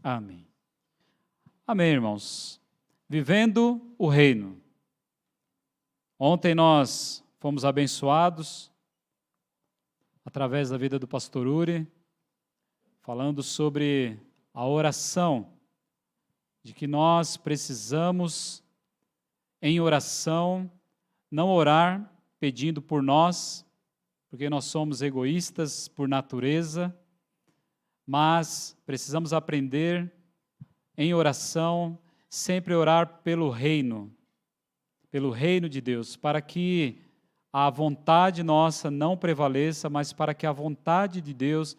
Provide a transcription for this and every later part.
Amém. Amém, irmãos. Vivendo o reino. Ontem nós fomos abençoados através da vida do pastor Uri, falando sobre a oração, de que nós precisamos, em oração, não orar pedindo por nós, porque nós somos egoístas por natureza, mas precisamos aprender em oração, sempre orar pelo reino de Deus, para que a vontade nossa não prevaleça, mas para que a vontade de Deus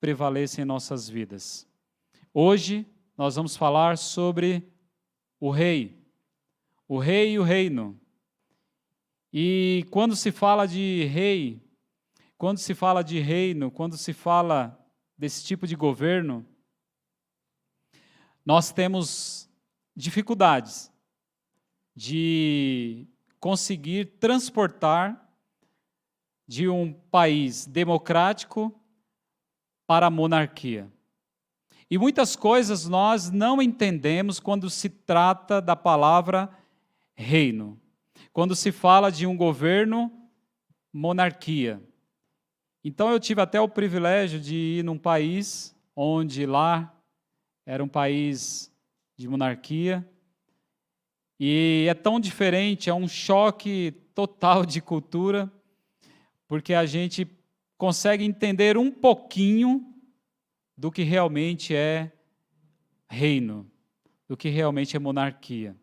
prevaleça em nossas vidas. Hoje nós vamos falar sobre o rei e o reino. E quando se fala de rei, quando se fala de reino, quando se fala desse tipo de governo, nós temos dificuldades de conseguir transportar de um país democrático para a monarquia. E muitas coisas nós não entendemos quando se trata da palavra reino. Quando se fala de um governo, monarquia. Então eu tive até o privilégio de ir num país onde lá era um país de monarquia, e é tão diferente, é um choque total de cultura, porque a gente consegue entender um pouquinho do que realmente é reino, do que realmente é monarquia.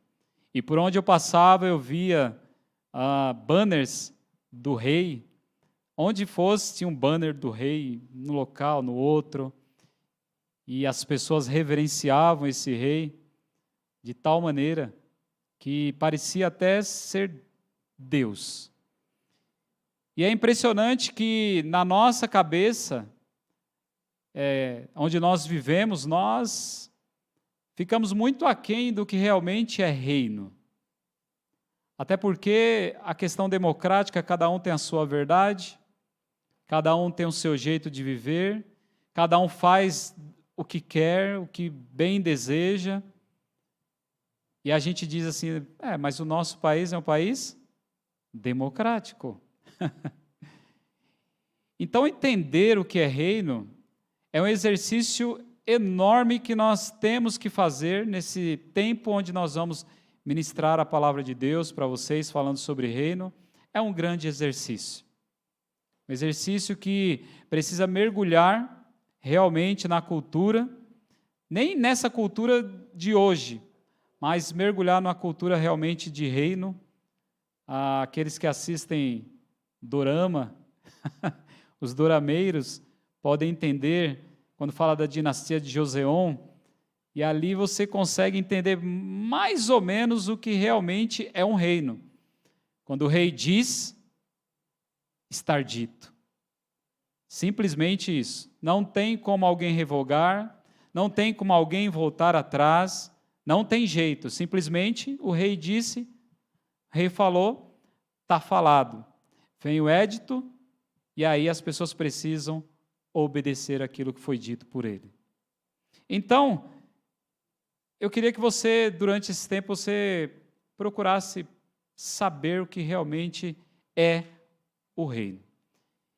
E por onde eu passava, eu via banners do rei. Onde fosse, tinha um banner do rei, no local, no outro. E as pessoas reverenciavam esse rei de tal maneira que parecia até ser Deus. E é impressionante que na nossa cabeça, onde nós vivemos, nós ficamos muito aquém do que realmente é reino. Até porque a questão democrática, cada um tem a sua verdade, cada um tem o seu jeito de viver, cada um faz o que quer, o que bem deseja. E a gente diz assim, mas o nosso país é um país democrático. Então, entender o que é reino é um exercício enorme que nós temos que fazer nesse tempo onde nós vamos ministrar a palavra de Deus para vocês, falando sobre reino. É um grande exercício. Um exercício que precisa mergulhar realmente na cultura, nem nessa cultura de hoje, mas mergulhar na cultura realmente de reino. Aqueles que assistem dorama, os dorameiros podem entender quando fala da dinastia de Joseon, e ali você consegue entender mais ou menos o que realmente é um reino. Quando o rei diz, estar dito. Simplesmente isso. Não tem como alguém revogar, não tem como alguém voltar atrás, não tem jeito. Simplesmente o rei disse, o rei falou, está falado. Vem o édito, e aí as pessoas precisam obedecer aquilo que foi dito por ele. Então, eu queria que você, durante esse tempo, você procurasse saber o que realmente é o reino.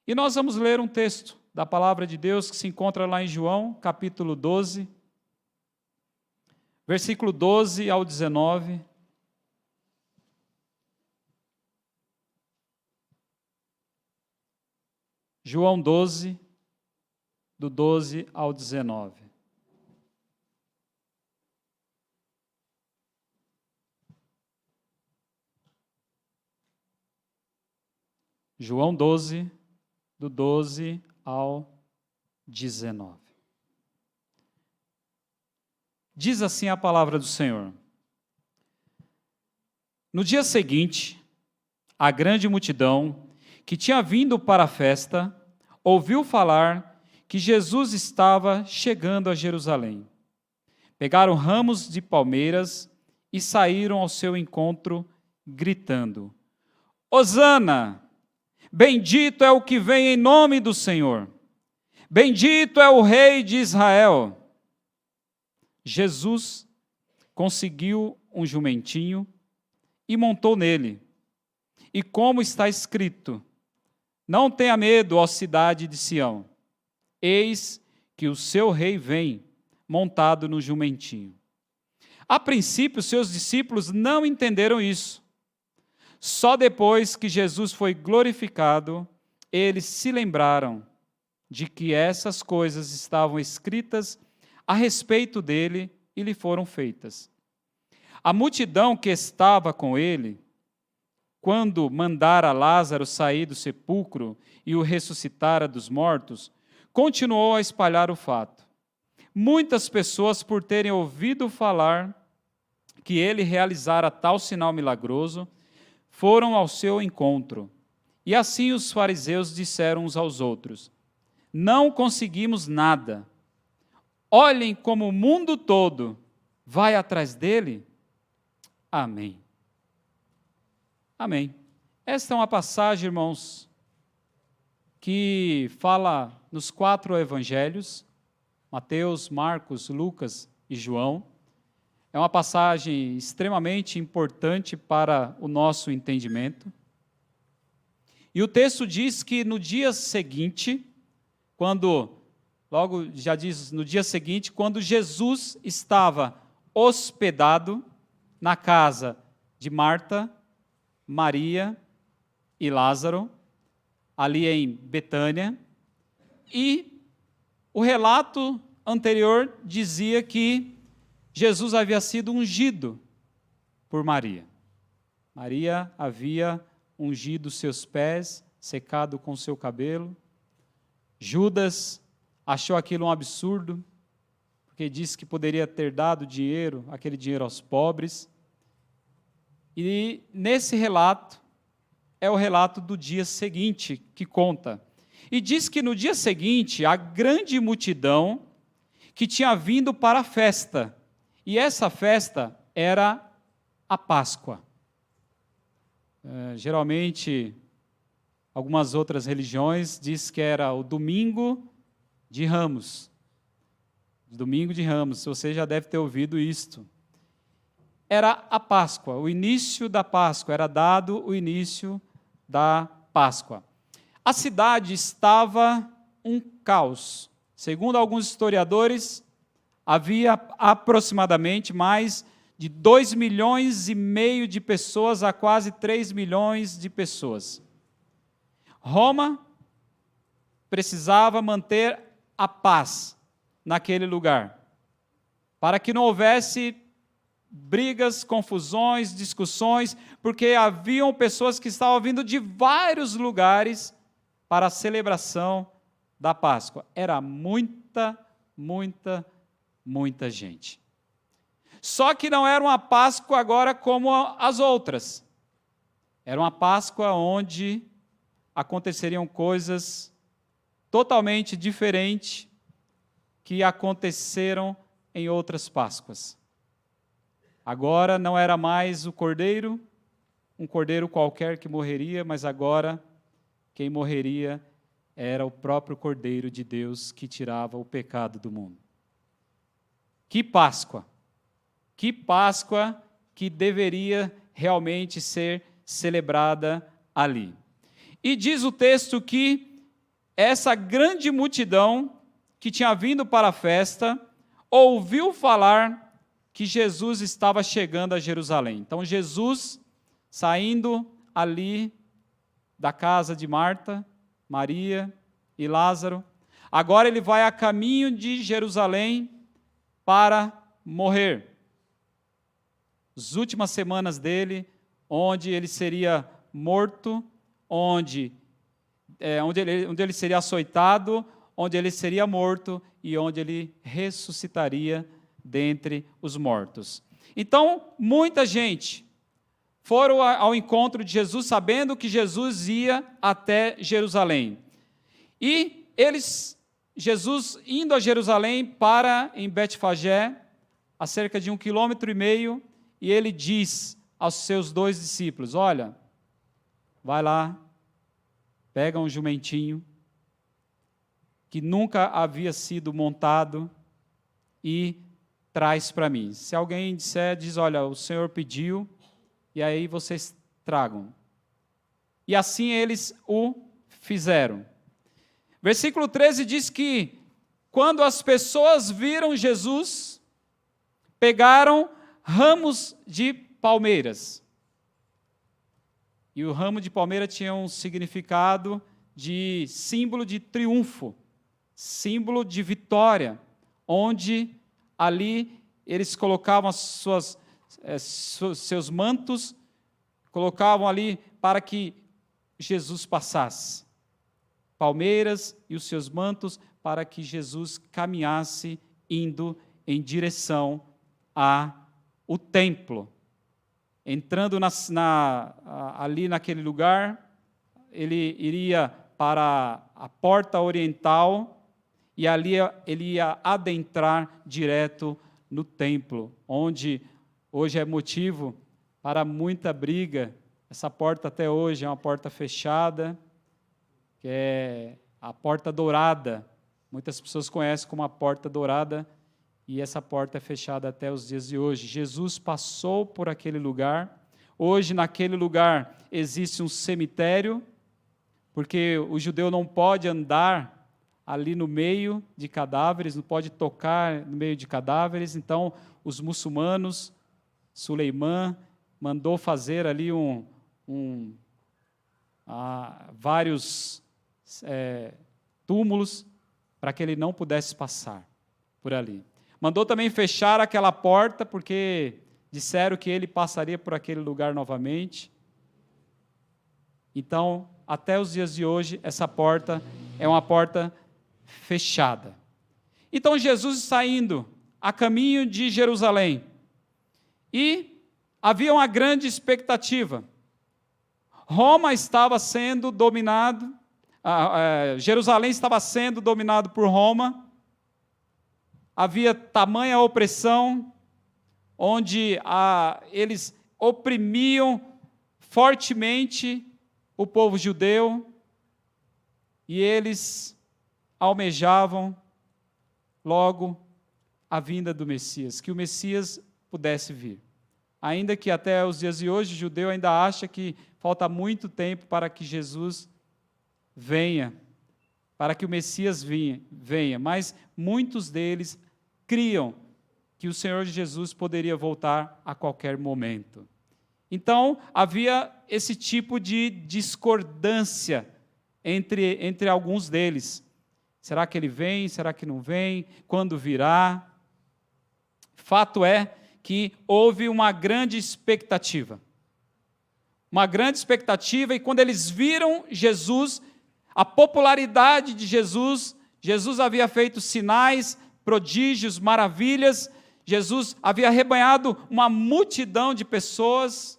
E nós vamos ler um texto da palavra de Deus que se encontra lá em João, capítulo 12, versículo 12 ao 19. João 12, do 12 ao 19. João 12, do 12 ao 19. Diz assim a palavra do Senhor. No dia seguinte, a grande multidão que tinha vindo para a festa ouviu falar que Jesus estava chegando a Jerusalém. Pegaram ramos de palmeiras e saíram ao seu encontro, gritando: Hosana! Bendito é o que vem em nome do Senhor. Bendito é o Rei de Israel. Jesus conseguiu um jumentinho e montou nele. E como está escrito: não tenha medo, ó cidade de Sião, eis que o seu rei vem, montado no jumentinho. A princípio, seus discípulos não entenderam isso. Só depois que Jesus foi glorificado, eles se lembraram de que essas coisas estavam escritas a respeito dele e lhe foram feitas. A multidão que estava com ele, quando mandara Lázaro sair do sepulcro e o ressuscitara dos mortos, continuou a espalhar o fato. Muitas pessoas, por terem ouvido falar que ele realizara tal sinal milagroso, foram ao seu encontro. E assim os fariseus disseram uns aos outros: não conseguimos nada. Olhem como o mundo todo vai atrás dele. Amém. Amém. Esta é uma passagem, irmãos, que fala nos 4 evangelhos, Mateus, Marcos, Lucas e João. É uma passagem extremamente importante para o nosso entendimento. E o texto diz que no dia seguinte, logo já diz no dia seguinte, quando Jesus estava hospedado na casa de Marta, Maria e Lázaro, ali em Betânia, e o relato anterior dizia que Jesus havia sido ungido por Maria. Maria havia ungido seus pés, secado com seu cabelo. Judas achou aquilo um absurdo, porque disse que poderia ter dado dinheiro, aquele dinheiro aos pobres. E nesse relato, é o relato do dia seguinte que conta. E diz que no dia seguinte, a grande multidão que tinha vindo para a festa, e essa festa era a Páscoa. Geralmente, algumas outras religiões diz que era o domingo de Ramos. Domingo de Ramos, você já deve ter ouvido isto. Era a Páscoa, o início da Páscoa, era dado o início da Páscoa. A cidade estava um caos. Segundo alguns historiadores, havia aproximadamente mais de 2,5 milhões de pessoas a quase 3 milhões de pessoas. Roma precisava manter a paz naquele lugar, para que não houvesse brigas, confusões, discussões, porque haviam pessoas que estavam vindo de vários lugares para a celebração da Páscoa. Era muita gente. Só que não era uma Páscoa agora como as outras. Era uma Páscoa onde aconteceriam coisas totalmente diferentes que aconteceram em outras Páscoas. Agora não era mais o cordeiro, um cordeiro qualquer que morreria, mas agora quem morreria era o próprio Cordeiro de Deus que tirava o pecado do mundo. Que Páscoa! Que Páscoa que deveria realmente ser celebrada ali. E diz o texto que essa grande multidão que tinha vindo para a festa ouviu falar que Jesus estava chegando a Jerusalém. Então Jesus, saindo ali da casa de Marta, Maria e Lázaro, agora ele vai a caminho de Jerusalém para morrer. As últimas semanas dele, onde ele seria morto, onde ele seria açoitado, onde ele seria morto e onde ele ressuscitaria dentre os mortos. Então, muita gente foram ao encontro de Jesus, sabendo que Jesus ia até Jerusalém. E Jesus indo a Jerusalém, para em Betfagé, a cerca de 1,5 km, e ele diz aos seus 2 discípulos: olha, vai lá, pega um jumentinho, que nunca havia sido montado, e traz para mim. Se alguém disser, diz, olha, o Senhor pediu, e aí vocês tragam. E assim eles o fizeram. Versículo 13 diz que, quando as pessoas viram Jesus, pegaram ramos de palmeiras. E o ramo de palmeira tinha um significado de símbolo de triunfo, símbolo de vitória, onde ali eles colocavam seus mantos, colocavam ali para que Jesus passasse. Palmeiras e os seus mantos para que Jesus caminhasse indo em direção ao templo. Entrando ali naquele lugar, ele iria para a porta oriental e ali ele ia adentrar direto no templo, onde hoje é motivo para muita briga. Essa porta até hoje é uma porta fechada, que é a Porta Dourada. Muitas pessoas conhecem como a Porta Dourada, e essa porta é fechada até os dias de hoje. Jesus passou por aquele lugar. Hoje, naquele lugar, existe um cemitério, porque o judeu não pode andar ali no meio de cadáveres, não pode tocar no meio de cadáveres. Então, os muçulmanos, Suleimã, mandou fazer ali vários túmulos para que ele não pudesse passar por ali. Mandou também fechar aquela porta, porque disseram que ele passaria por aquele lugar novamente. Então, até os dias de hoje, essa porta é uma porta fechada. Então, Jesus está indo a caminho de Jerusalém. E havia uma grande expectativa. Roma estava sendo dominado, Jerusalém estava sendo dominado por Roma. Havia tamanha opressão, onde eles oprimiam fortemente o povo judeu, e eles almejavam logo a vinda do Messias, que o Messias pudesse vir. Ainda que até os dias de hoje o judeu ainda acha que falta muito tempo para que Jesus venha, para que o Messias venha, mas muitos deles criam que o Senhor Jesus poderia voltar a qualquer momento. Então, havia esse tipo de discordância entre alguns deles. Será que ele vem? Será que não vem? Quando virá? Fato é que houve uma grande expectativa. Uma grande expectativa, e quando eles viram Jesus, a popularidade de Jesus, Jesus havia feito sinais, prodígios, maravilhas, Jesus havia arrebanhado uma multidão de pessoas,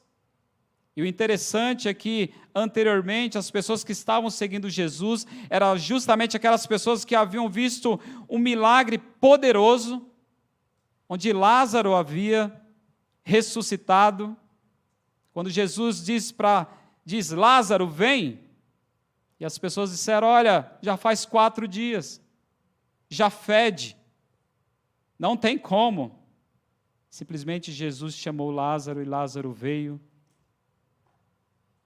e o interessante é que, anteriormente, as pessoas que estavam seguindo Jesus, eram justamente aquelas pessoas que haviam visto um milagre poderoso, onde Lázaro havia ressuscitado. Quando Jesus diz, Lázaro, vem, e as pessoas disseram, olha, já faz 4 dias, já fede, não tem como. Simplesmente Jesus chamou Lázaro, e Lázaro veio.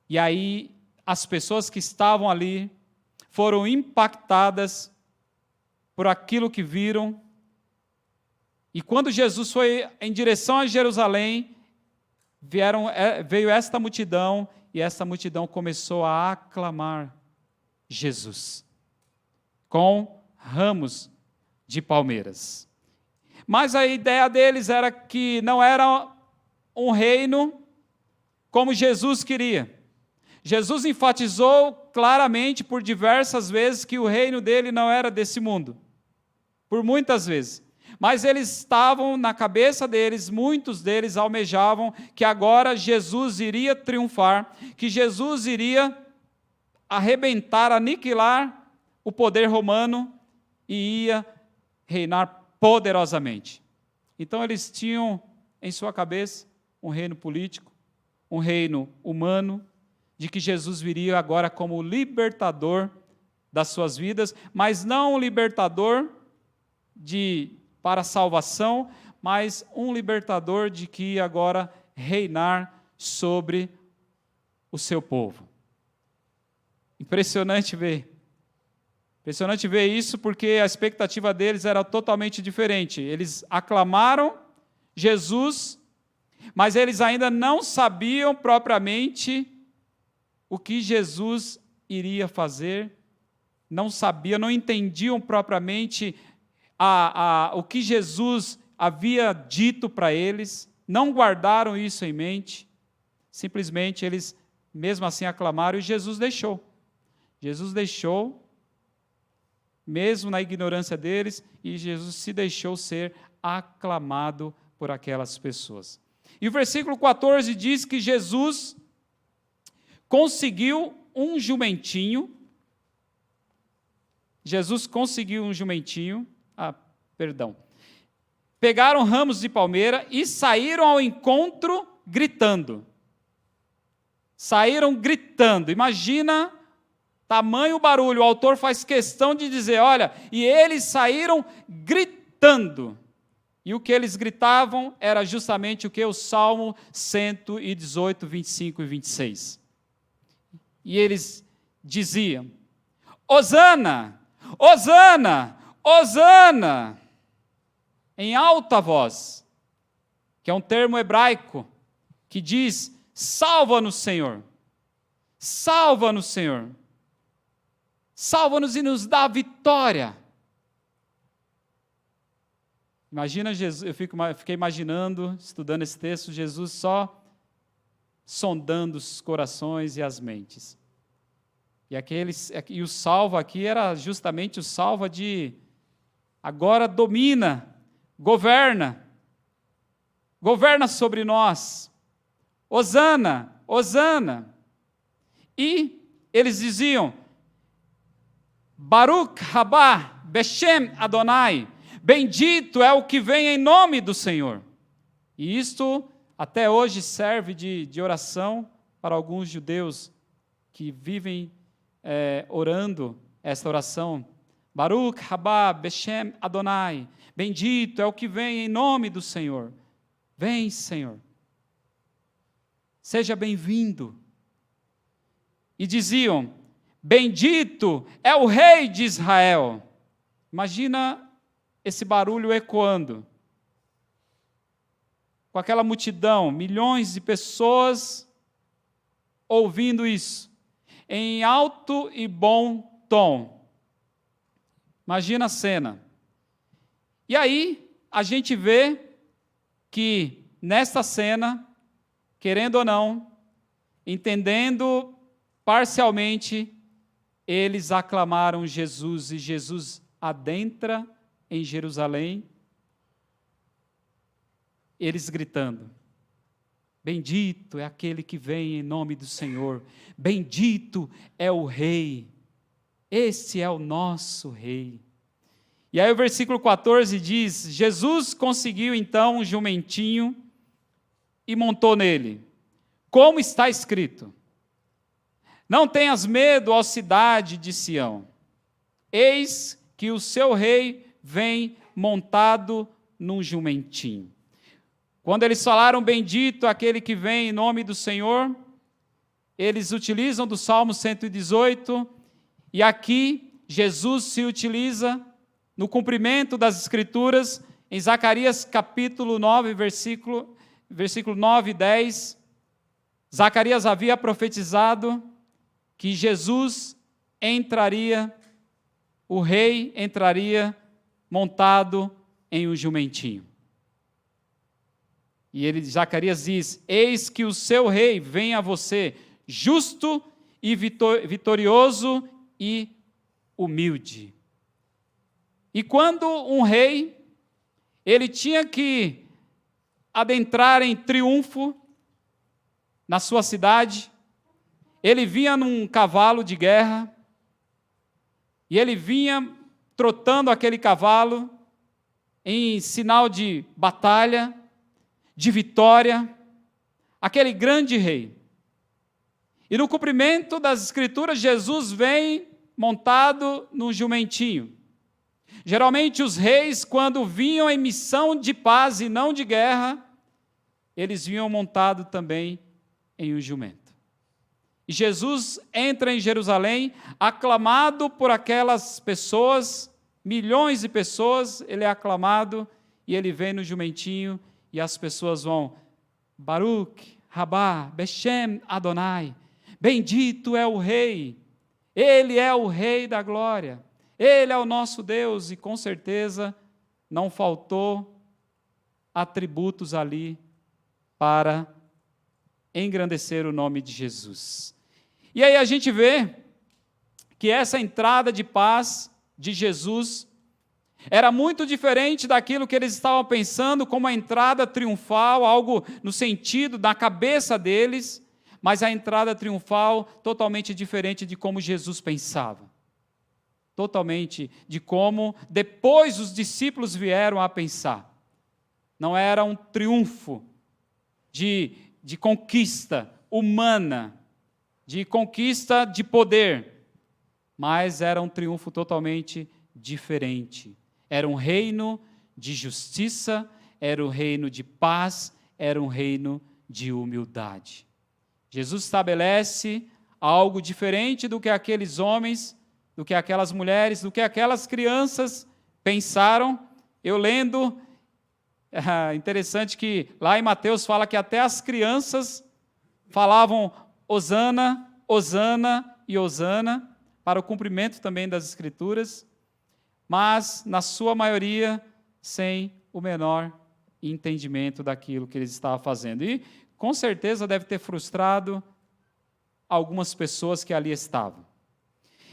E aí, as pessoas que estavam ali foram impactadas por aquilo que viram. E quando Jesus foi em direção a Jerusalém, veio esta multidão, e esta multidão começou a aclamar Jesus, com ramos de palmeiras. Mas a ideia deles era que não era um reino como Jesus queria. Jesus enfatizou claramente por diversas vezes que o reino dele não era desse mundo, por muitas vezes. Mas eles estavam na cabeça deles, muitos deles almejavam que agora Jesus iria triunfar, que Jesus iria arrebentar, aniquilar o poder romano e ia reinar poderosamente. Então eles tinham em sua cabeça um reino político, um reino humano, de que Jesus viria agora como libertador das suas vidas, mas não um libertador para salvação, mas um libertador de que ia agora reinar sobre o seu povo. Impressionante ver. Impressionante ver isso, porque a expectativa deles era totalmente diferente. Eles aclamaram Jesus, mas eles ainda não sabiam propriamente o que Jesus iria fazer, não sabiam, não entendiam propriamente o que Jesus havia dito para eles, não guardaram isso em mente, simplesmente eles, mesmo assim, aclamaram e Jesus deixou. Jesus deixou, mesmo na ignorância deles, e Jesus se deixou ser aclamado por aquelas pessoas. E o versículo 14 diz que Jesus conseguiu um jumentinho. Pegaram ramos de palmeira e saíram ao encontro gritando. Saíram gritando. Imagina tamanho barulho. O autor faz questão de dizer, olha, e eles saíram gritando. E o que eles gritavam era justamente o que? O Salmo 118, 25 e 26. E eles diziam, Hosana, Hosana, Hosana, em alta voz, que é um termo hebraico, que diz, salva-nos, Senhor, salva-nos, Senhor, salva-nos e nos dá a vitória. Imagina Jesus, eu fiquei imaginando, estudando esse texto, Jesus só sondando os corações e as mentes. E o salva aqui era justamente o salva de agora domina, governa sobre nós. Hosana, Hosana. E eles diziam, Baruch rabá Beshem Adonai, bendito é o que vem em nome do Senhor. E isto até hoje serve de oração para alguns judeus que vivem orando esta oração. Baruch rabá Beshem Adonai, bendito é o que vem em nome do Senhor. Vem, Senhor. Seja bem-vindo. E diziam, bendito é o Rei de Israel. Imagina esse barulho ecoando. Com aquela multidão, milhões de pessoas ouvindo isso, em alto e bom tom. Imagina a cena. E aí, a gente vê que, nesta cena, querendo ou não, entendendo parcialmente, eles aclamaram Jesus, e Jesus adentra em Jerusalém, eles gritando, bendito é aquele que vem em nome do Senhor, bendito é o Rei, esse é o nosso Rei. E aí o versículo 14 diz, Jesus conseguiu então um jumentinho e montou nele, como está escrito, não tenhas medo, ó cidade de Sião, eis que o seu rei vem montado num jumentinho. Quando eles falaram bendito aquele que vem em nome do Senhor, eles utilizam do Salmo 118, e aqui Jesus se utiliza no cumprimento das Escrituras, em Zacarias capítulo 9, versículo 9 e 10, Zacarias havia profetizado que Jesus entraria, o rei entraria montado em um jumentinho. E Zacarias diz, eis que o seu rei vem a você, justo e vitorioso e humilde. E quando um rei, ele tinha que adentrar em triunfo na sua cidade, ele vinha num cavalo de guerra, e ele vinha trotando aquele cavalo em sinal de batalha, de vitória, aquele grande rei. E no cumprimento das Escrituras, Jesus vem montado num jumentinho. Geralmente os reis, quando vinham em missão de paz e não de guerra, eles vinham montado também em um jumento. E Jesus entra em Jerusalém, aclamado por aquelas pessoas, milhões de pessoas, ele é aclamado, e ele vem no jumentinho, e as pessoas vão, Baruch, Rabá, Beshem, Adonai, bendito é o rei, ele é o rei da glória, ele é o nosso Deus, e com certeza não faltou atributos ali para engrandecer o nome de Jesus. E aí a gente vê que essa entrada de paz de Jesus era muito diferente daquilo que eles estavam pensando como a entrada triunfal, algo no sentido da cabeça deles, mas a entrada triunfal totalmente diferente de como Jesus pensava. Totalmente de como depois os discípulos vieram a pensar. Não era um triunfo de conquista humana, de conquista de poder, mas era um triunfo totalmente diferente. Era um reino de justiça, era um reino de paz, era um reino de humildade. Jesus estabelece algo diferente do que aqueles homens, do que aquelas mulheres, do que aquelas crianças pensaram. Eu lendo, é interessante que lá em Mateus fala que até as crianças falavam Hosana, Hosana e Hosana, para o cumprimento também das Escrituras, mas, na sua maioria, sem o menor entendimento daquilo que eles estavam fazendo. E, com certeza, deve ter frustrado algumas pessoas que ali estavam.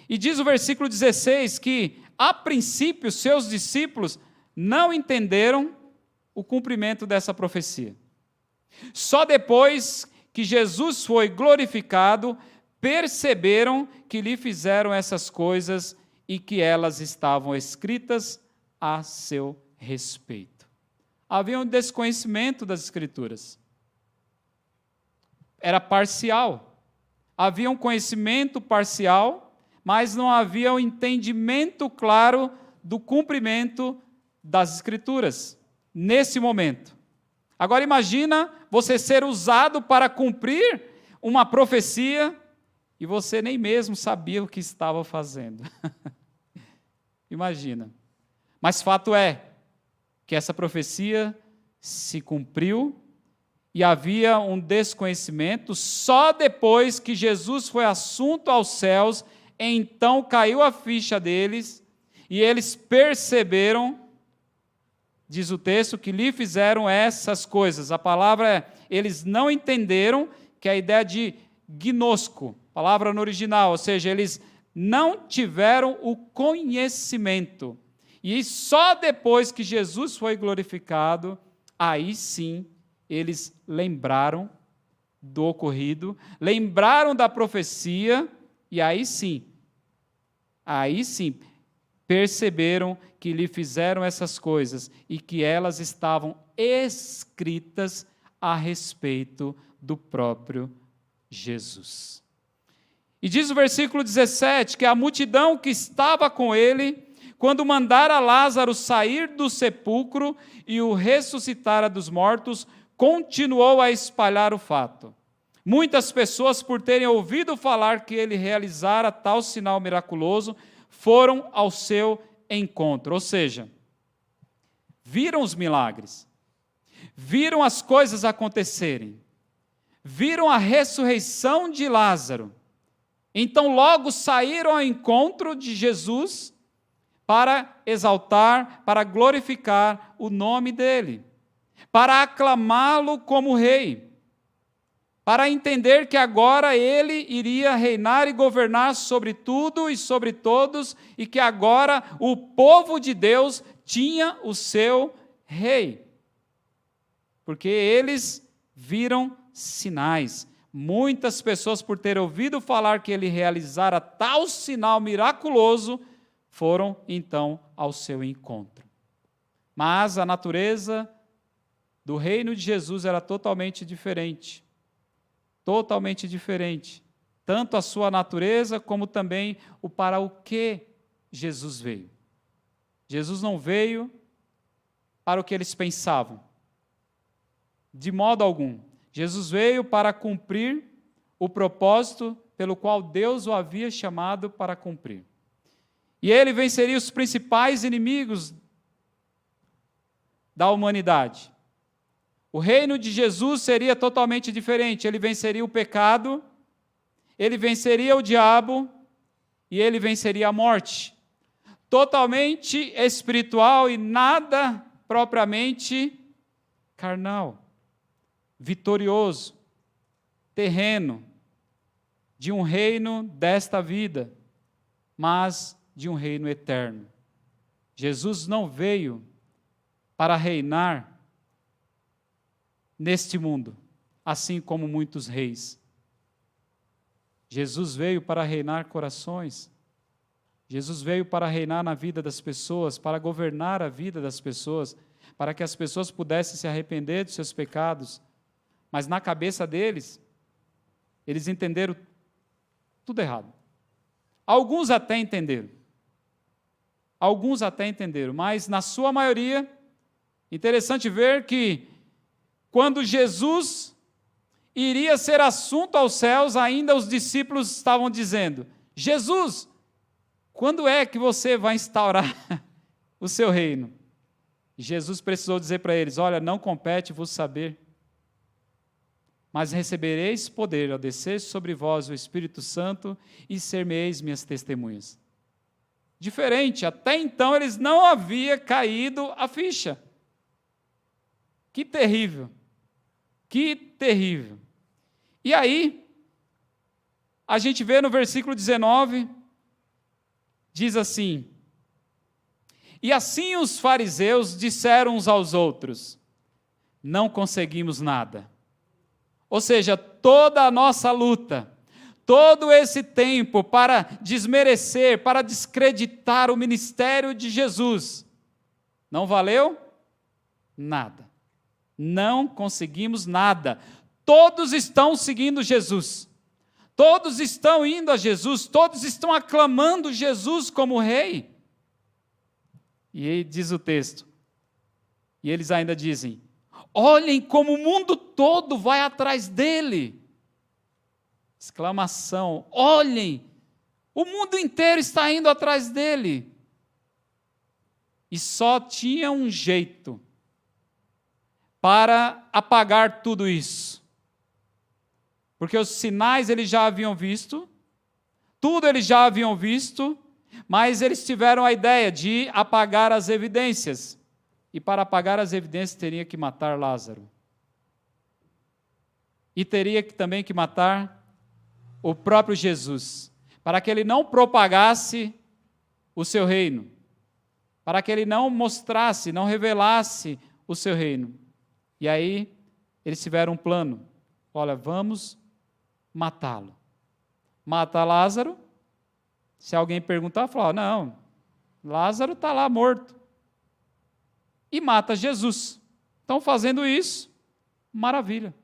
E diz o versículo 16 que, a princípio, seus discípulos não entenderam o cumprimento dessa profecia. Só depois que Jesus foi glorificado, perceberam que lhe fizeram essas coisas e que elas estavam escritas a seu respeito. Havia um desconhecimento das Escrituras. Era parcial. Havia um conhecimento parcial, mas não havia um entendimento claro do cumprimento das Escrituras, nesse momento. Agora imagina você ser usado para cumprir uma profecia e você nem mesmo sabia o que estava fazendo. Imagina. Mas fato é que essa profecia se cumpriu e havia um desconhecimento. Só depois que Jesus foi assunto aos céus, então caiu a ficha deles e eles perceberam, diz o texto, que lhe fizeram essas coisas. A palavra é, eles não entenderam, que é a ideia de gnosco, palavra no original, ou seja, eles não tiveram o conhecimento. E só depois que Jesus foi glorificado, aí sim, eles lembraram do ocorrido, lembraram da profecia, e aí sim, perceberam que lhe fizeram essas coisas e que elas estavam escritas a respeito do próprio Jesus. E diz o versículo 17, que a multidão que estava com ele, quando mandara Lázaro sair do sepulcro e o ressuscitara dos mortos, continuou a espalhar o fato. Muitas pessoas, por terem ouvido falar que ele realizara tal sinal miraculoso, foram ao seu encontro. Ou seja, viram os milagres, viram as coisas acontecerem, viram a ressurreição de Lázaro. Então logo saíram ao encontro de Jesus para exaltar, para glorificar o nome dele, para aclamá-lo como rei, para entender que agora ele iria reinar e governar sobre tudo e sobre todos, e que agora o povo de Deus tinha o seu rei. Porque eles viram sinais. Muitas pessoas, por ter ouvido falar que ele realizara tal sinal miraculoso, foram então ao seu encontro. Mas a natureza do reino de Jesus era totalmente diferente. Totalmente diferente. Tanto a sua natureza, como também o para o que Jesus veio. Jesus não veio para o que eles pensavam, de modo algum. Jesus veio para cumprir o propósito pelo qual Deus o havia chamado para cumprir. E ele venceria os principais inimigos da humanidade. O reino de Jesus seria totalmente diferente. Ele venceria o pecado, ele venceria o diabo e ele venceria a morte. Totalmente espiritual e nada propriamente carnal. Vitorioso, terreno, de um reino desta vida, mas de um reino eterno. Jesus não veio para reinar neste mundo, assim como muitos reis. Jesus veio para reinar corações. Jesus veio para reinar na vida das pessoas, para governar a vida das pessoas, para que as pessoas pudessem se arrepender dos seus pecados. Mas na cabeça deles, eles entenderam tudo errado. Alguns até entenderam. Mas na sua maioria, interessante ver que quando Jesus iria ser assunto aos céus, ainda os discípulos estavam dizendo: Jesus, quando é que você vai instaurar o seu reino? E Jesus precisou dizer para eles: olha, não compete-vos saber, mas recebereis poder ao descer sobre vós o Espírito Santo e ser-me-eis minhas testemunhas. Diferente, até então eles não haviam caído a ficha. Que terrível, que terrível. E aí, a gente vê no versículo 19, diz assim: e assim os fariseus disseram uns aos outros: não conseguimos nada. Ou seja, toda a nossa luta, todo esse tempo para desmerecer, para descreditar o ministério de Jesus, não valeu nada. Não conseguimos nada. Todos estão seguindo Jesus. Todos estão indo a Jesus. Todos estão aclamando Jesus como rei. E aí diz o texto. E eles ainda dizem: olhem como o mundo todo vai atrás dele. Exclamação: olhem, o mundo inteiro está indo atrás dele. E só tinha um jeito para apagar tudo isso. Porque os sinais eles já haviam visto, tudo eles já haviam visto, mas eles tiveram a ideia de apagar as evidências. E para apagar as evidências teria que matar Lázaro. E teria também que matar o próprio Jesus, para que ele não propagasse o seu reino, para que ele não mostrasse, não revelasse o seu reino. E aí, eles tiveram um plano. Olha, vamos matá-lo. Mata Lázaro. Se alguém perguntar, fala: não, Lázaro está lá morto. E mata Jesus. Então, fazendo isso, maravilha.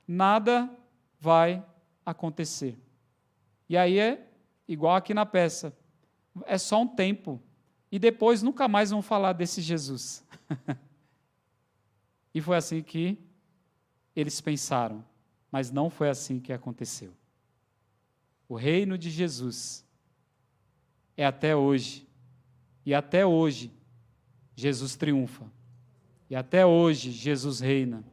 Nada vai acontecer. E aí é igual aqui na peça. É só um tempo. E depois nunca mais vão falar desse Jesus. E foi assim que eles pensaram, mas não foi assim que aconteceu. O reino de Jesus é até hoje, e até hoje Jesus triunfa, e até hoje Jesus reina,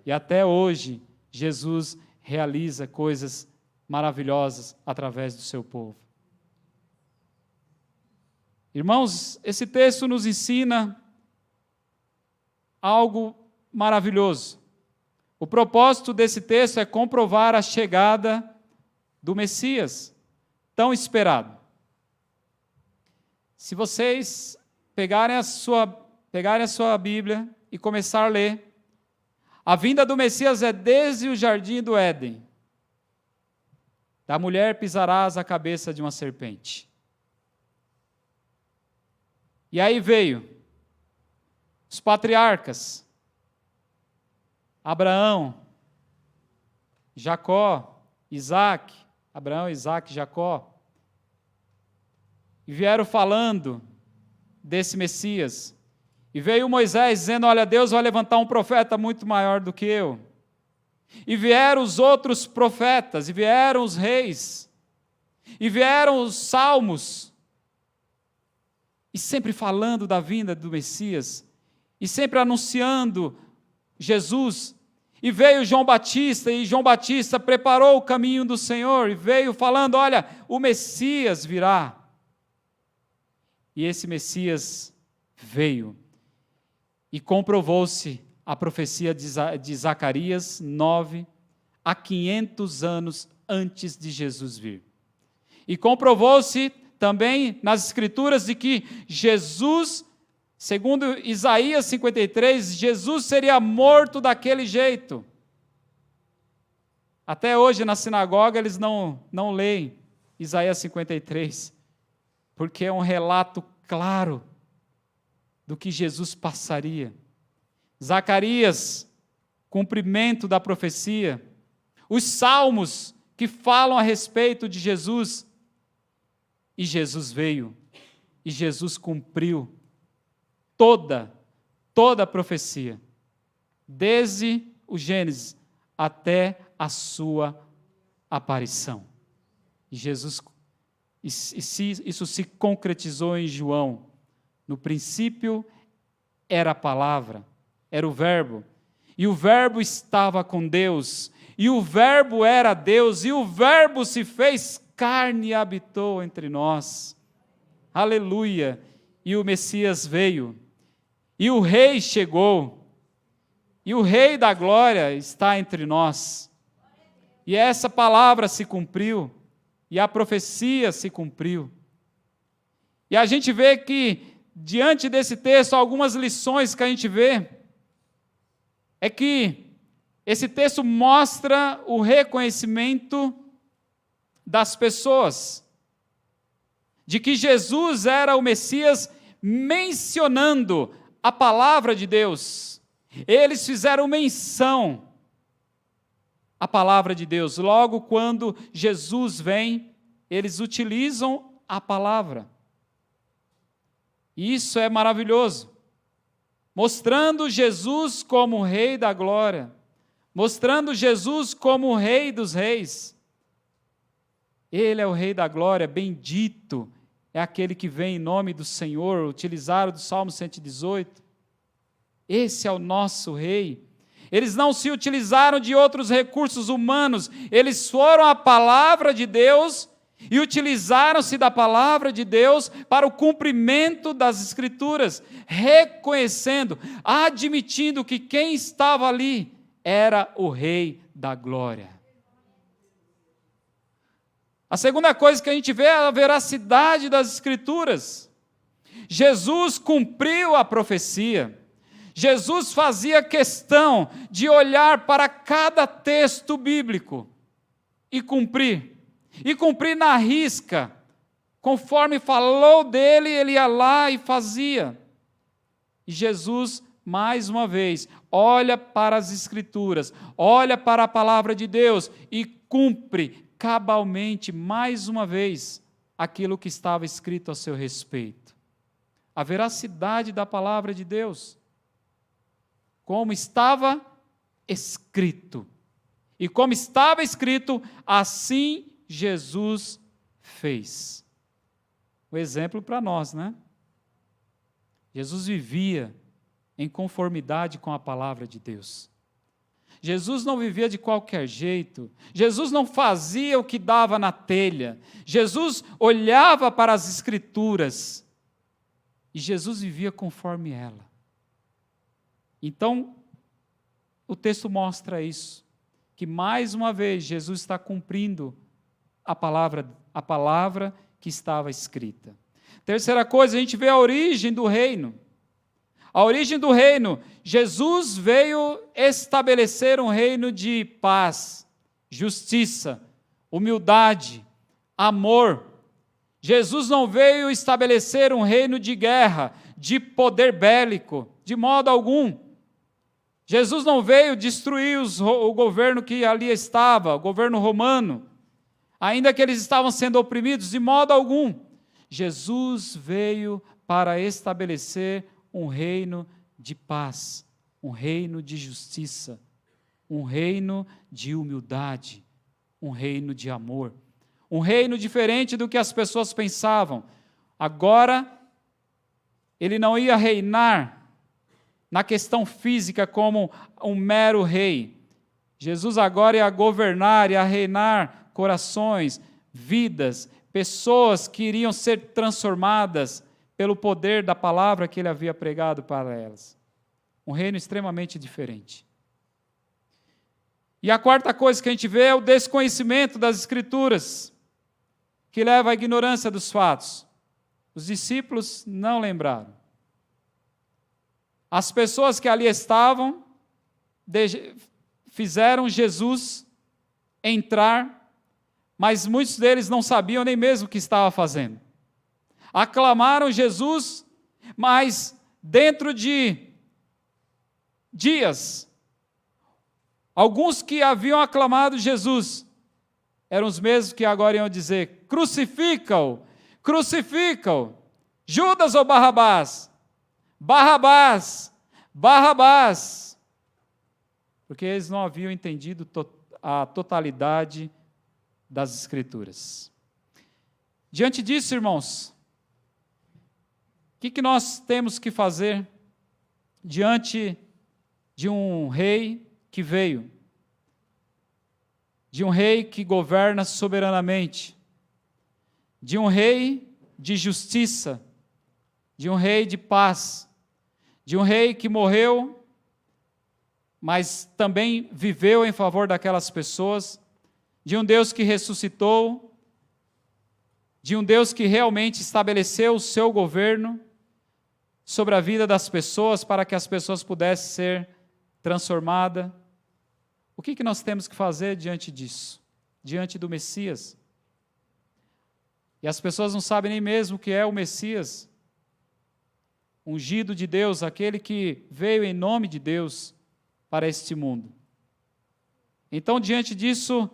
e até hoje Jesus realiza coisas maravilhosas através do seu povo. Irmãos, esse texto nos ensina algo maravilhoso. O propósito desse texto é comprovar a chegada do Messias, tão esperado. Se vocês pegarem a sua Bíblia e começar a ler, a vinda do Messias é desde o jardim do Éden. Da mulher pisarás a cabeça de uma serpente. E aí veio os patriarcas, Abraão, Jacó, Isaac, Abraão, Isaac, Jacó, e vieram falando desse Messias. E veio Moisés dizendo, olha, Deus vai levantar um profeta muito maior do que eu. E vieram os outros profetas, e vieram os reis, e vieram os salmos, e sempre falando da vinda do Messias, e sempre anunciando Jesus. E veio João Batista, e João Batista preparou o caminho do Senhor, e veio falando, olha, o Messias virá. E esse Messias veio, e comprovou-se a profecia de Zacarias 9, há 500 anos antes de Jesus vir. E comprovou-se também nas Escrituras de que Jesus, segundo Isaías 53, Jesus seria morto daquele jeito. Até hoje na sinagoga eles não leem Isaías 53, porque é um relato claro do que Jesus passaria. Zacarias, cumprimento da profecia. Os salmos que falam a respeito de Jesus. E Jesus veio, e Jesus cumpriu toda a profecia, desde o Gênesis até a sua aparição. E Jesus, isso se concretizou em João. No princípio era a palavra, era o Verbo, e o Verbo estava com Deus, e o Verbo era Deus, e o Verbo se fez carne e habitou entre nós. Aleluia! E o Messias veio, e o Rei chegou, e o Rei da glória está entre nós. E essa palavra se cumpriu, e a profecia se cumpriu. E a gente vê que, diante desse texto, algumas lições que a gente vê, é que esse texto mostra o reconhecimento das pessoas, de que Jesus era o Messias, mencionando a palavra de Deus. Eles fizeram menção à palavra de Deus. Logo, quando Jesus vem, eles utilizam a palavra. E isso é maravilhoso, mostrando Jesus como o Rei da glória, mostrando Jesus como o Rei dos reis. Ele é o Rei da glória, bendito é aquele que vem em nome do Senhor, utilizado do Salmo 118. Esse é o nosso Rei. Eles não se utilizaram de outros recursos humanos, eles foram à palavra de Deus e utilizaram-se da palavra de Deus para o cumprimento das Escrituras, reconhecendo, admitindo que quem estava ali era o Rei da glória. A segunda coisa que a gente vê é a veracidade das Escrituras. Jesus cumpriu a profecia. Jesus fazia questão de olhar para cada texto bíblico e cumprir na risca. Conforme falou dele, ele ia lá e fazia. E Jesus, mais uma vez, olha para as Escrituras, olha para a palavra de Deus e cumpre cabalmente, mais uma vez, aquilo que estava escrito a seu respeito. A veracidade da palavra de Deus. Como estava escrito. E como estava escrito, assim Jesus fez. O exemplo para nós, né? Jesus vivia em conformidade com a palavra de Deus. Jesus não vivia de qualquer jeito. Jesus não fazia o que dava na telha. Jesus olhava para as Escrituras e Jesus vivia conforme ela. Então, o texto mostra isso, que mais uma vez Jesus está cumprindo a palavra que estava escrita. Terceira coisa, a gente vê a origem do reino. A origem do reino, Jesus veio estabelecer um reino de paz, justiça, humildade, amor. Jesus não veio estabelecer um reino de guerra, de poder bélico, de modo algum. Jesus não veio destruir o governo que ali estava, o governo romano, ainda que eles estavam sendo oprimidos, de modo algum. Jesus veio para estabelecer um reino de paz, um reino de justiça, um reino de humildade, um reino de amor, um reino diferente do que as pessoas pensavam. Agora, ele não ia reinar na questão física como um mero rei. Jesus agora ia governar, ia reinar corações, vidas, pessoas que iriam ser transformadas pelo poder da palavra que ele havia pregado para elas. Um reino extremamente diferente. E a quarta coisa que a gente vê é o desconhecimento das Escrituras, que leva à ignorância dos fatos. Os discípulos não lembraram. As pessoas que ali estavam fizeram Jesus entrar, mas muitos deles não sabiam nem mesmo o que estava fazendo. Aclamaram Jesus, mas dentro de dias, alguns que haviam aclamado Jesus eram os mesmos que agora iam dizer: crucifica-o, crucifica-o. Judas ou Barrabás? Barrabás, Barrabás. Porque eles não haviam entendido a totalidade das Escrituras. Diante disso, irmãos, o que nós temos que fazer diante de um rei que veio, de um rei que governa soberanamente, de um rei de justiça, de um rei de paz, de um rei que morreu, mas também viveu em favor daquelas pessoas, de um Deus que ressuscitou, de um Deus que realmente estabeleceu o seu governo sobre a vida das pessoas para que as pessoas pudessem ser transformadas. O que nós temos que fazer diante disso? Diante do Messias? E as pessoas não sabem nem mesmo o que é o Messias. Ungido de Deus, aquele que veio em nome de Deus para este mundo. Então, diante disso,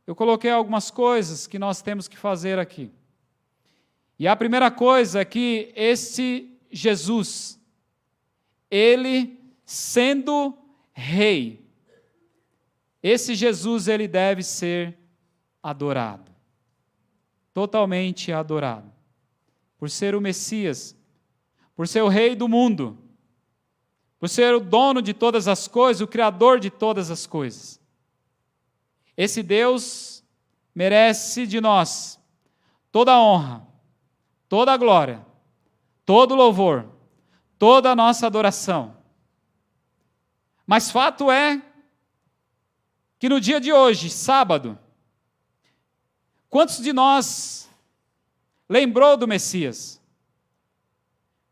eu coloquei algumas coisas que nós temos que fazer aqui. E a primeira coisa é que este Jesus, ele sendo rei, esse Jesus, ele deve ser adorado. Totalmente adorado. Por ser o Messias, por ser o rei do mundo, por ser o dono de todas as coisas, o criador de todas as coisas. Esse Deus merece de nós toda a honra, toda a glória, todo o louvor, toda a nossa adoração. Mas fato é que no dia de hoje, sábado, quantos de nós lembrou do Messias?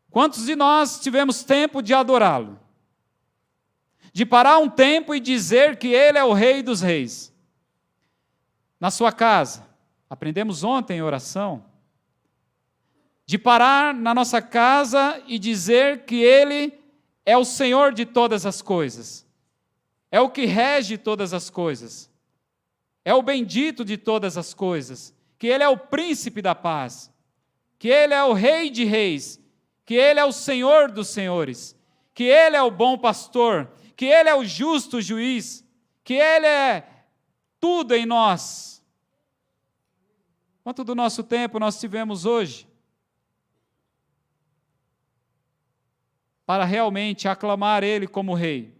Quantos de nós tivemos tempo de adorá-lo? De parar um tempo e dizer que Ele é o Rei dos Reis? Na sua casa, aprendemos ontem em oração, de parar na nossa casa e dizer que Ele é o Senhor de todas as coisas, é o que rege todas as coisas, é o bendito de todas as coisas, que Ele é o príncipe da paz, que Ele é o Rei de reis, que Ele é o Senhor dos senhores, que Ele é o bom pastor, que Ele é o justo juiz, que Ele é tudo em nós. Quanto do nosso tempo nós tivemos hoje para realmente aclamar Ele como Rei?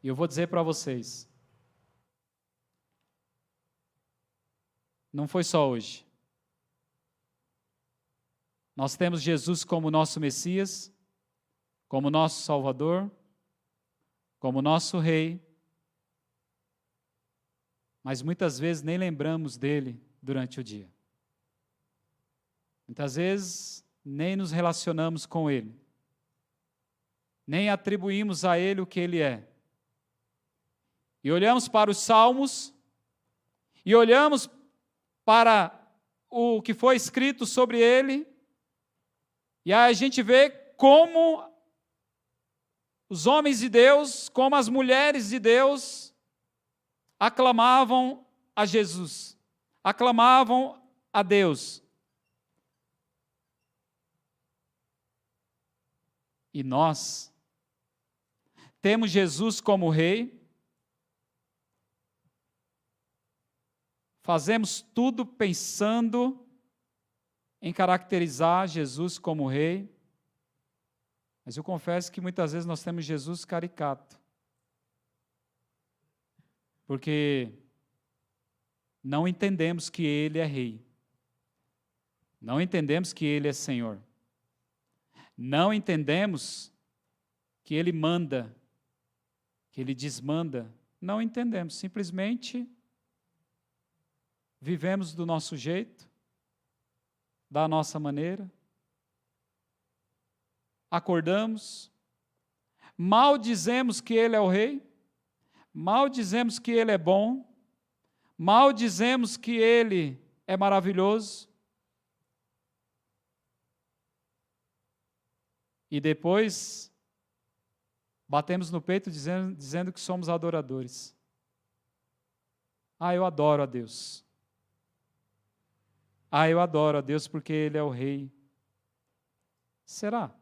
E eu vou dizer para vocês, não foi só hoje. Nós temos Jesus como nosso Messias, como nosso Salvador, como nosso Rei, mas muitas vezes nem lembramos dele durante o dia. Muitas vezes nem nos relacionamos com ele, nem atribuímos a ele o que ele é. E olhamos para os Salmos, e olhamos para o que foi escrito sobre ele, e aí a gente vê como os homens de Deus, como as mulheres de Deus, aclamavam a Jesus, aclamavam a Deus. E nós temos Jesus como rei, fazemos tudo pensando em caracterizar Jesus como rei, mas eu confesso que muitas vezes nós temos Jesus caricato, porque não entendemos que Ele é rei, não entendemos que Ele é Senhor, não entendemos que Ele manda, que Ele desmanda, não entendemos, simplesmente vivemos do nosso jeito, da nossa maneira, acordamos, mal dizemos que Ele é o rei, mal dizemos que Ele é bom, mal dizemos que Ele é maravilhoso, e depois batemos no peito dizendo que somos adoradores. Eu adoro a Deus. Eu adoro a Deus porque Ele é o rei. Será?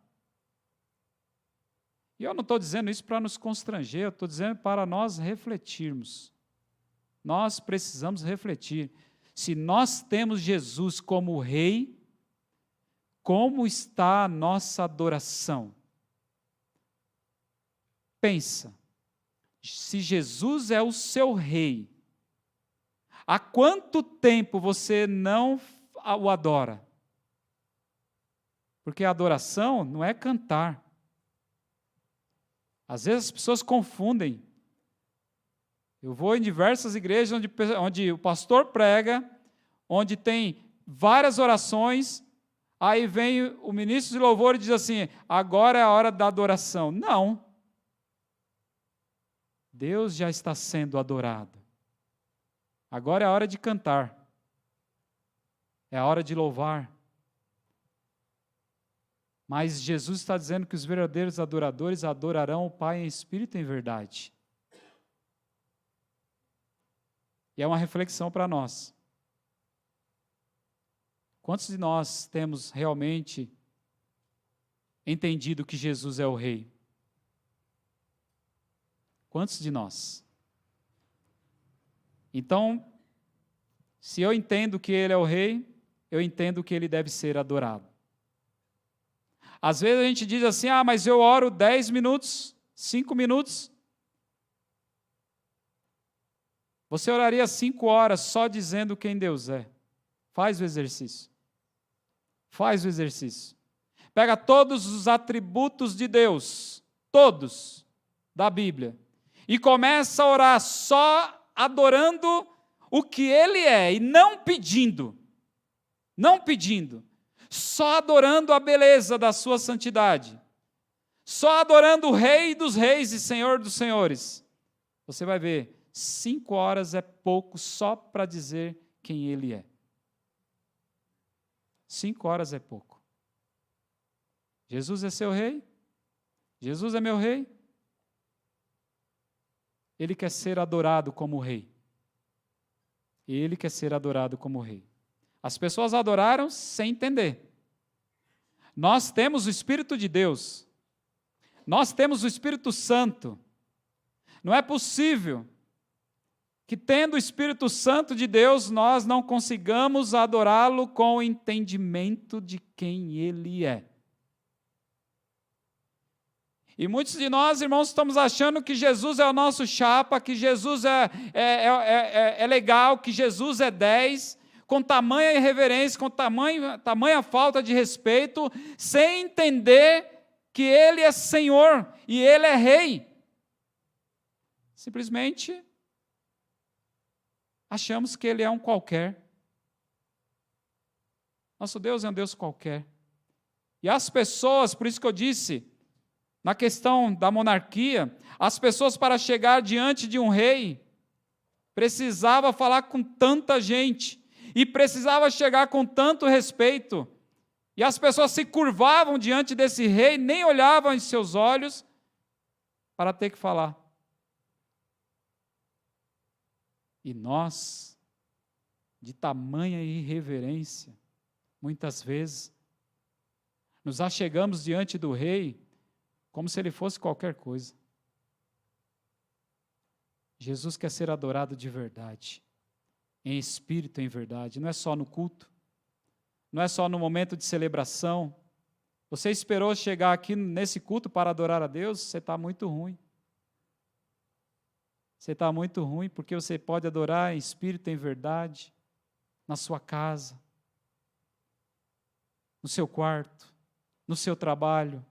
E eu não estou dizendo isso para nos constranger, eu estou dizendo para nós refletirmos. Nós precisamos refletir. Se nós temos Jesus como rei, como está a nossa adoração? Pensa, se Jesus é o seu rei, há quanto tempo você não o adora? Porque a adoração não é cantar. Às vezes as pessoas confundem. Eu vou em diversas igrejas onde o pastor prega, onde tem várias orações, aí vem o ministro de louvor e diz assim, agora é a hora da adoração. Não. Deus já está sendo adorado. Agora é a hora de cantar. É a hora de louvar. Mas Jesus está dizendo que os verdadeiros adoradores adorarão o Pai em espírito e em verdade. E é uma reflexão para nós. Quantos de nós temos realmente entendido que Jesus é o Rei? Quantos de nós? Então, se eu entendo que Ele é o Rei, eu entendo que Ele deve ser adorado. Às vezes a gente diz assim, mas eu oro 10 minutos, 5 minutos. Você oraria 5 horas só dizendo quem Deus é. Faz o exercício. Faz o exercício. Pega todos os atributos de Deus, todos, da Bíblia, e começa a orar só adorando o que Ele é, e não pedindo, só adorando a beleza da sua santidade, só adorando o Rei dos reis e Senhor dos senhores. Você vai ver, 5 horas é pouco só para dizer quem Ele é. 5 horas é pouco. Jesus é seu Rei? Jesus é meu Rei? Ele quer ser adorado como Rei. Ele quer ser adorado como Rei. As pessoas adoraram sem entender. Nós temos o Espírito de Deus. Nós temos o Espírito Santo. Não é possível que, tendo o Espírito Santo de Deus, nós não consigamos adorá-lo com o entendimento de quem Ele é. E muitos de nós, irmãos, estamos achando que Jesus é o nosso chapa, que Jesus é legal, que Jesus é 10, com tamanha irreverência, com tamanha falta de respeito, sem entender que Ele é Senhor e Ele é Rei. Simplesmente achamos que Ele é um qualquer. Nosso Deus é um Deus qualquer. E as pessoas, por isso que eu disse, na questão da monarquia, as pessoas para chegar diante de um rei, precisava falar com tanta gente, e precisava chegar com tanto respeito, e as pessoas se curvavam diante desse rei, nem olhavam em seus olhos, para ter que falar. E nós, de tamanha irreverência, muitas vezes, nos achegamos diante do rei, como se ele fosse qualquer coisa. Jesus quer ser adorado de verdade, em espírito e em verdade, não é só no culto, não é só no momento de celebração. Você esperou chegar aqui nesse culto para adorar a Deus? Você está muito ruim. Você está muito ruim, porque você pode adorar em espírito e em verdade, na sua casa, no seu quarto, no seu trabalho,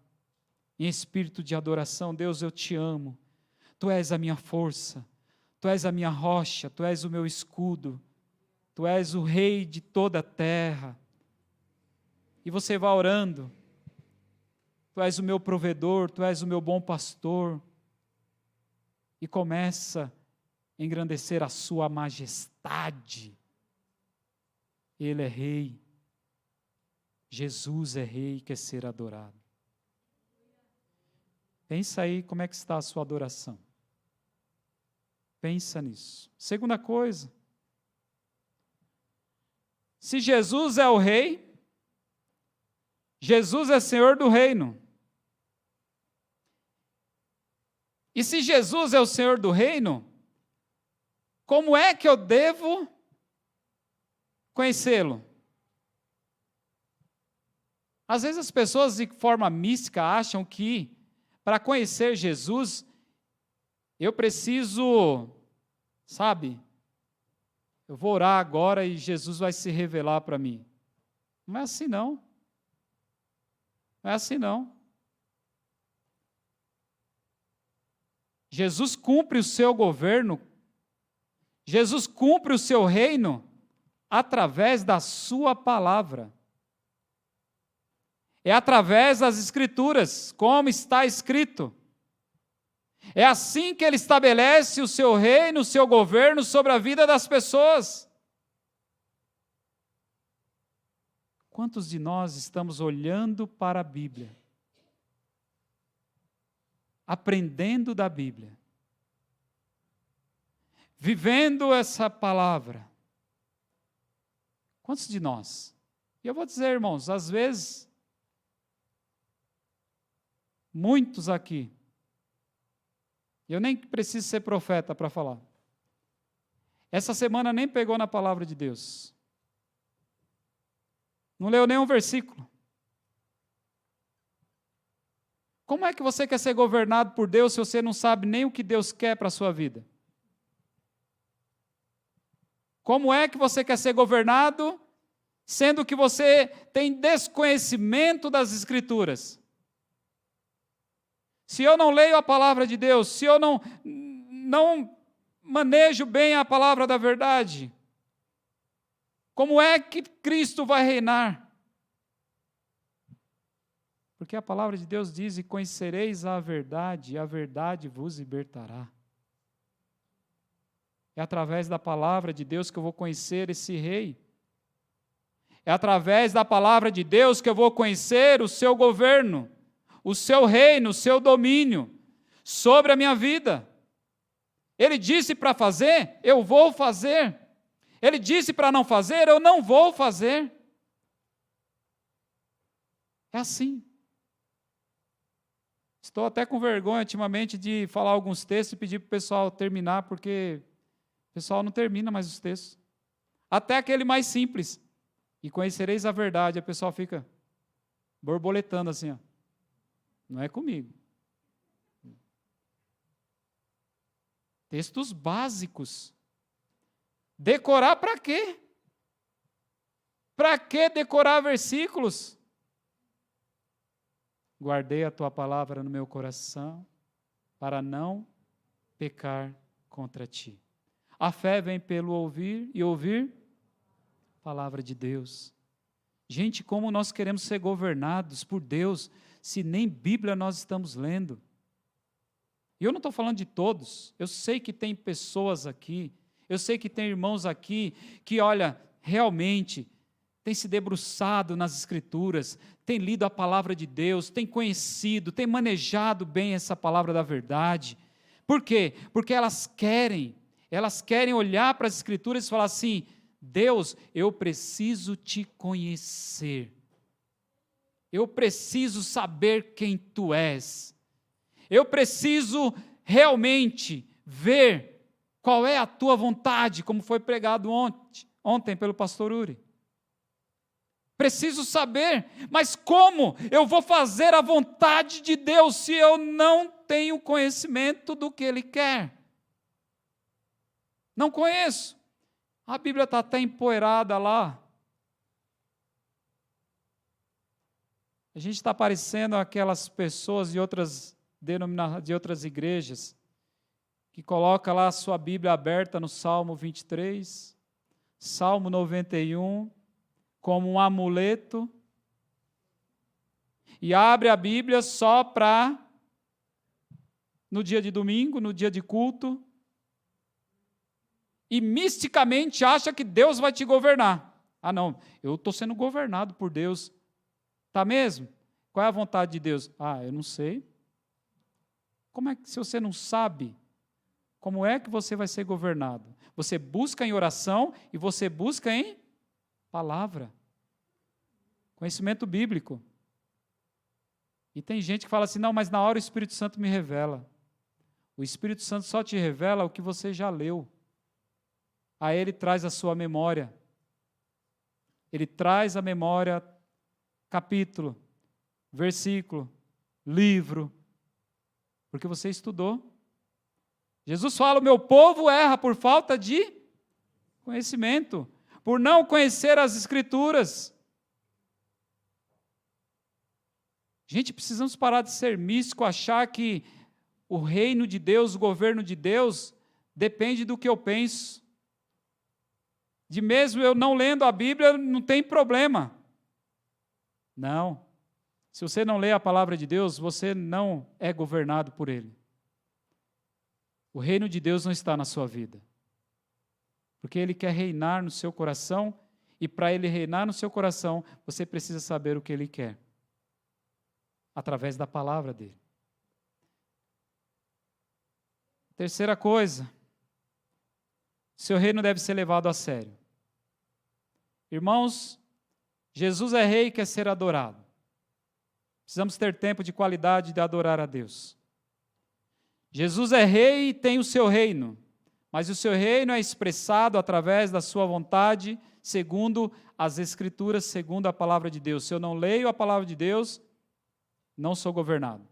em espírito de adoração. Deus, eu te amo, Tu és a minha força, Tu és a minha rocha, Tu és o meu escudo, Tu és o rei de toda a terra. E você vai orando, Tu és o meu provedor, Tu és o meu bom pastor, e começa a engrandecer a sua majestade. Ele é rei, Jesus é rei e quer ser adorado. Pensa aí como é que está a sua adoração. Pensa nisso. Segunda coisa, se Jesus é o rei, Jesus é Senhor do reino. E se Jesus é o Senhor do reino, como é que eu devo conhecê-lo? Às vezes as pessoas de forma mística acham que para conhecer Jesus, eu preciso, sabe, eu vou orar agora e Jesus vai se revelar para mim. Não é assim não. Não é assim não. Jesus cumpre o seu governo, Jesus cumpre o seu reino através da sua palavra. É através das Escrituras, como está escrito. É assim que Ele estabelece o seu reino, o seu governo sobre a vida das pessoas. Quantos de nós estamos olhando para a Bíblia, aprendendo da Bíblia, vivendo essa palavra? Quantos de nós? E eu vou dizer, irmãos, às vezes, muitos aqui, eu nem preciso ser profeta para falar, essa semana nem pegou na palavra de Deus, não leu nenhum versículo. Como é que você quer ser governado por Deus se você não sabe nem o que Deus quer para a sua vida? Como é que você quer ser governado, sendo que você tem desconhecimento das Escrituras? Se eu não leio a palavra de Deus, se eu não manejo bem a palavra da verdade, como é que Cristo vai reinar? Porque a palavra de Deus diz: e conhecereis a verdade, e a verdade vos libertará. É através da palavra de Deus que eu vou conhecer esse rei. É através da palavra de Deus que eu vou conhecer o seu governo, o seu reino, o seu domínio sobre a minha vida. Ele disse para fazer, eu vou fazer. Ele disse para não fazer, eu não vou fazer. É assim. Estou até com vergonha ultimamente de falar alguns textos e pedir para o pessoal terminar, porque o pessoal não termina mais os textos. Até aquele mais simples. E conhecereis a verdade. A pessoa fica borboletando assim, ó. Não é comigo. Textos básicos. Decorar para quê? Para que decorar versículos? Guardei a tua palavra no meu coração, para não pecar contra ti. A fé vem pelo ouvir, e ouvir a palavra de Deus. Gente, como nós queremos ser governados por Deus, se nem Bíblia nós estamos lendo? E eu não estou falando de todos, eu sei que tem pessoas aqui, eu sei que tem irmãos aqui, que olha, realmente, tem se debruçado nas Escrituras, tem lido a palavra de Deus, tem conhecido, tem manejado bem essa palavra da verdade. Por quê? Porque elas querem olhar para as Escrituras e falar assim: Deus, eu preciso te conhecer, eu preciso saber quem tu és, Eu preciso realmente ver qual é a tua vontade, como foi pregado ontem pelo pastor Uri. Preciso saber, mas como eu vou fazer a vontade de Deus se eu não tenho conhecimento do que Ele quer? Não conheço. A Bíblia está até empoeirada lá. A gente está parecendo aquelas pessoas de outras igrejas que coloca lá a sua Bíblia aberta no Salmo 23, Salmo 91, como um amuleto, e abre a Bíblia só para, no dia de domingo, no dia de culto, e misticamente acha que Deus vai te governar. Ah, não, eu estou sendo governado por Deus. Está mesmo? Qual é a vontade de Deus? Ah, eu não sei. Como é que, se você não sabe, como é que você vai ser governado? Você busca em oração e você busca em palavra. Conhecimento bíblico. E tem gente que fala assim, não, mas na hora o Espírito Santo me revela. O Espírito Santo só te revela o que você já leu. Aí ele traz a sua memória. Ele traz a memória, capítulo, versículo, livro, porque você estudou. Jesus fala, o meu povo erra por falta de conhecimento, por não conhecer as Escrituras. Gente, precisamos parar de ser místico, achar que o reino de Deus, o governo de Deus, depende do que eu penso. De mesmo eu não lendo a Bíblia, não tem problema. Não. Se você não lê a palavra de Deus, você não é governado por Ele. O reino de Deus não está na sua vida. Porque Ele quer reinar no seu coração, e para Ele reinar no seu coração, você precisa saber o que Ele quer. Através da palavra dEle. Terceira coisa, seu reino deve ser levado a sério. Irmãos, Jesus é rei e quer ser adorado. Precisamos ter tempo de qualidade de adorar a Deus. Jesus é rei e tem o seu reino, mas o seu reino é expressado através da sua vontade, segundo as Escrituras, segundo a palavra de Deus. Se eu não leio a palavra de Deus, não sou governado.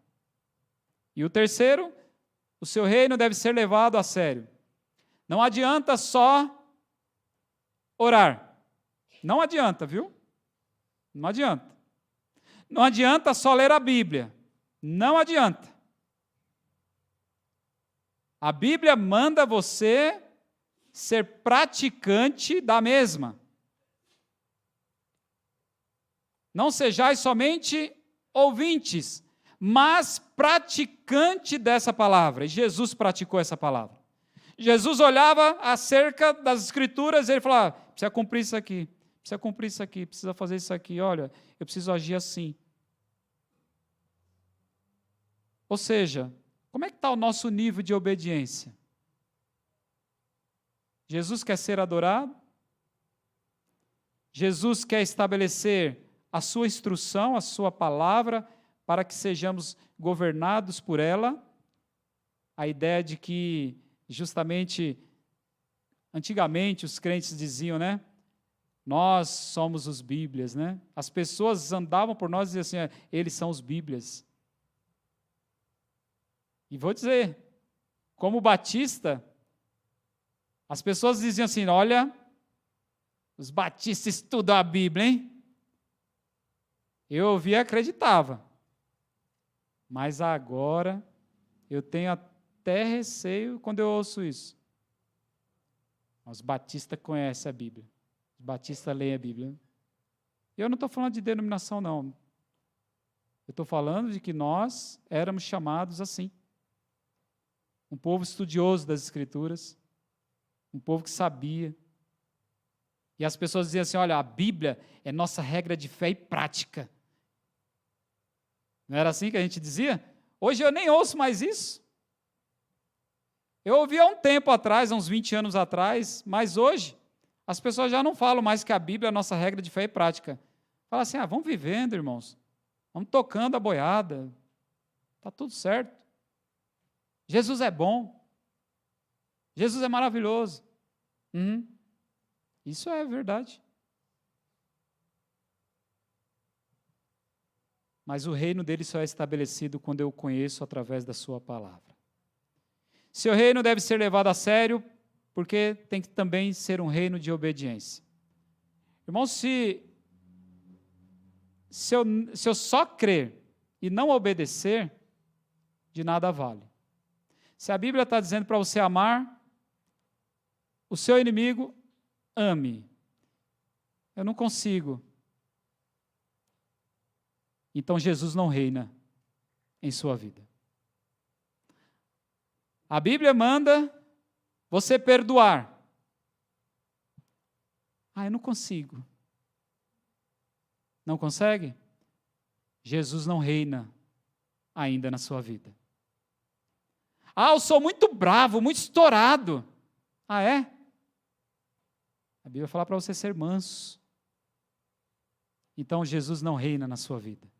E o terceiro, o seu reino deve ser levado a sério. Não adianta só orar. Não adianta, viu? Não adianta. Não adianta só ler a Bíblia. Não adianta. A Bíblia manda você ser praticante da mesma. Não sejais somente ouvintes, mas praticante dessa palavra. E Jesus praticou essa palavra. Jesus olhava acerca das Escrituras e ele falava, precisa cumprir isso aqui, precisa cumprir isso aqui, precisa fazer isso aqui, olha, eu preciso agir assim. Ou seja, como é que está o nosso nível de obediência? Jesus quer ser adorado? Jesus quer estabelecer a sua instrução, a sua palavra, para que sejamos governados por ela? A ideia de que, justamente, antigamente os crentes diziam, né? Nós somos os Bíblias, né? As pessoas andavam por nós e diziam assim, eles são os Bíblias. E vou dizer, como batista, as pessoas diziam assim, olha, os batistas estudam a Bíblia, hein? Eu ouvia e acreditava. Mas agora, eu tenho até receio quando eu ouço isso. Os batistas conhecem a Bíblia. Os batistas leem a Bíblia. E eu não estou falando de denominação, não. Eu estou falando de que nós éramos chamados assim. Um povo estudioso das Escrituras, um povo que sabia. E as pessoas diziam assim, olha, a Bíblia é nossa regra de fé e prática. Não era assim que a gente dizia? Hoje eu nem ouço mais isso. Eu ouvi há um tempo atrás, há uns 20 anos atrás, mas hoje as pessoas já não falam mais que a Bíblia é a nossa regra de fé e prática. Fala assim, vamos vivendo, irmãos. Vamos tocando a boiada. Está tudo certo. Jesus é bom. Jesus é maravilhoso. Isso é verdade. Mas o reino dele só é estabelecido quando eu o conheço através da sua palavra. Seu reino deve ser levado a sério, porque tem que também ser um reino de obediência. Irmão, se eu só crer e não obedecer, de nada vale. Se a Bíblia está dizendo para você amar o seu inimigo, ame. Eu não consigo. Então Jesus não reina em sua vida. A Bíblia manda você perdoar. Eu não consigo. Não consegue? Jesus não reina ainda na sua vida. Eu sou muito bravo, muito estourado. É? A Bíblia fala para você ser manso. Então Jesus não reina na sua vida.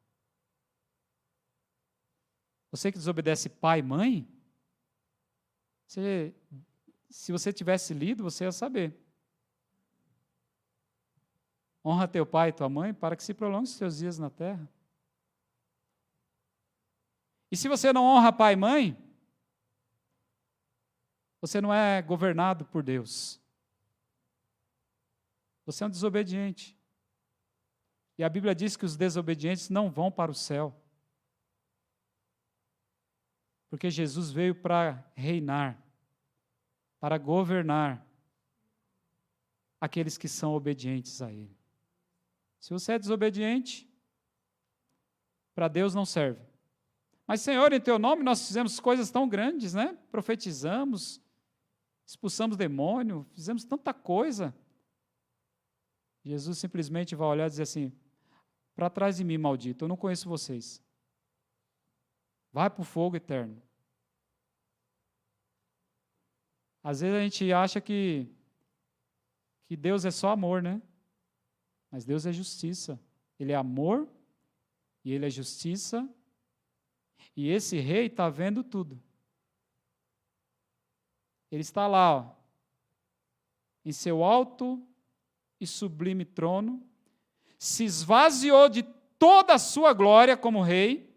Você que desobedece pai e mãe, se você tivesse lido, você ia saber. Honra teu pai e tua mãe para que se prolongue os teus dias na terra. E se você não honra pai e mãe, você não é governado por Deus. Você é um desobediente. E a Bíblia diz que os desobedientes não vão para o céu. Porque Jesus veio para reinar, para governar aqueles que são obedientes a Ele. Se você é desobediente, para Deus não serve. Mas, Senhor, em Teu nome nós fizemos coisas tão grandes, né? Profetizamos, expulsamos demônio, fizemos tanta coisa. Jesus simplesmente vai olhar e dizer assim: para trás de mim, maldito, eu não conheço vocês. Vai para o fogo eterno. Às vezes a gente acha que Deus é só amor, né? Mas Deus é justiça. Ele é amor e Ele é justiça. E esse rei está vendo tudo. Ele está lá, em seu alto e sublime trono, se esvaziou de toda a sua glória como rei.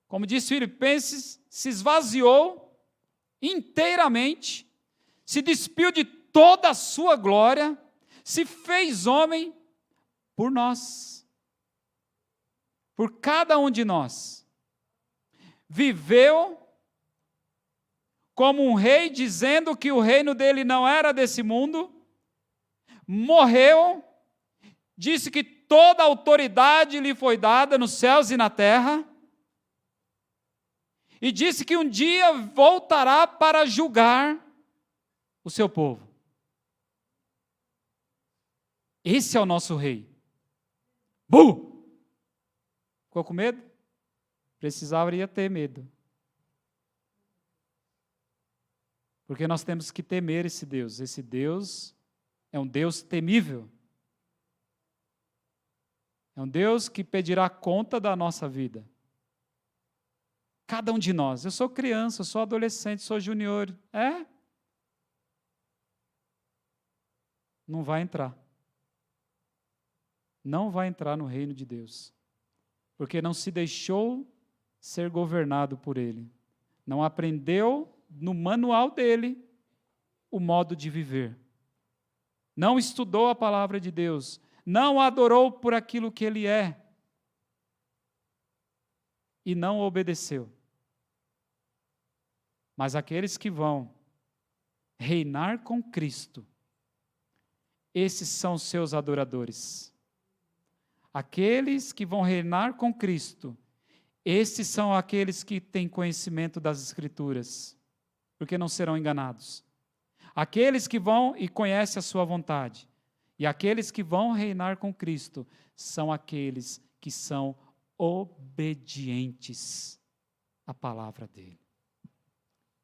Como diz Filipenses, se esvaziou inteiramente, se despiu de toda a sua glória, se fez homem por nós, por cada um de nós. Viveu como um rei, dizendo que o reino dele não era desse mundo, morreu, disse que toda a autoridade lhe foi dada nos céus e na terra, e disse que um dia voltará para julgar o seu povo. Esse é o nosso rei. Ficou com medo? Precisaria ter medo. Porque nós temos que temer esse Deus. Esse Deus é um Deus temível. É um Deus que pedirá conta da nossa vida. Cada um de nós. Eu sou criança, eu sou adolescente, sou junior. Não vai entrar. Não vai entrar no reino de Deus. Porque não se deixou ser governado por Ele. Não aprendeu no manual dele o modo de viver. Não estudou a palavra de Deus. Não adorou por aquilo que Ele é. E não obedeceu. Mas aqueles que vão reinar com Cristo, esses são os seus adoradores. Aqueles que vão reinar com Cristo, esses são aqueles que têm conhecimento das Escrituras, porque não serão enganados. Aqueles que vão e conhecem a sua vontade, e aqueles que vão reinar com Cristo, são aqueles que são obedientes à palavra dele.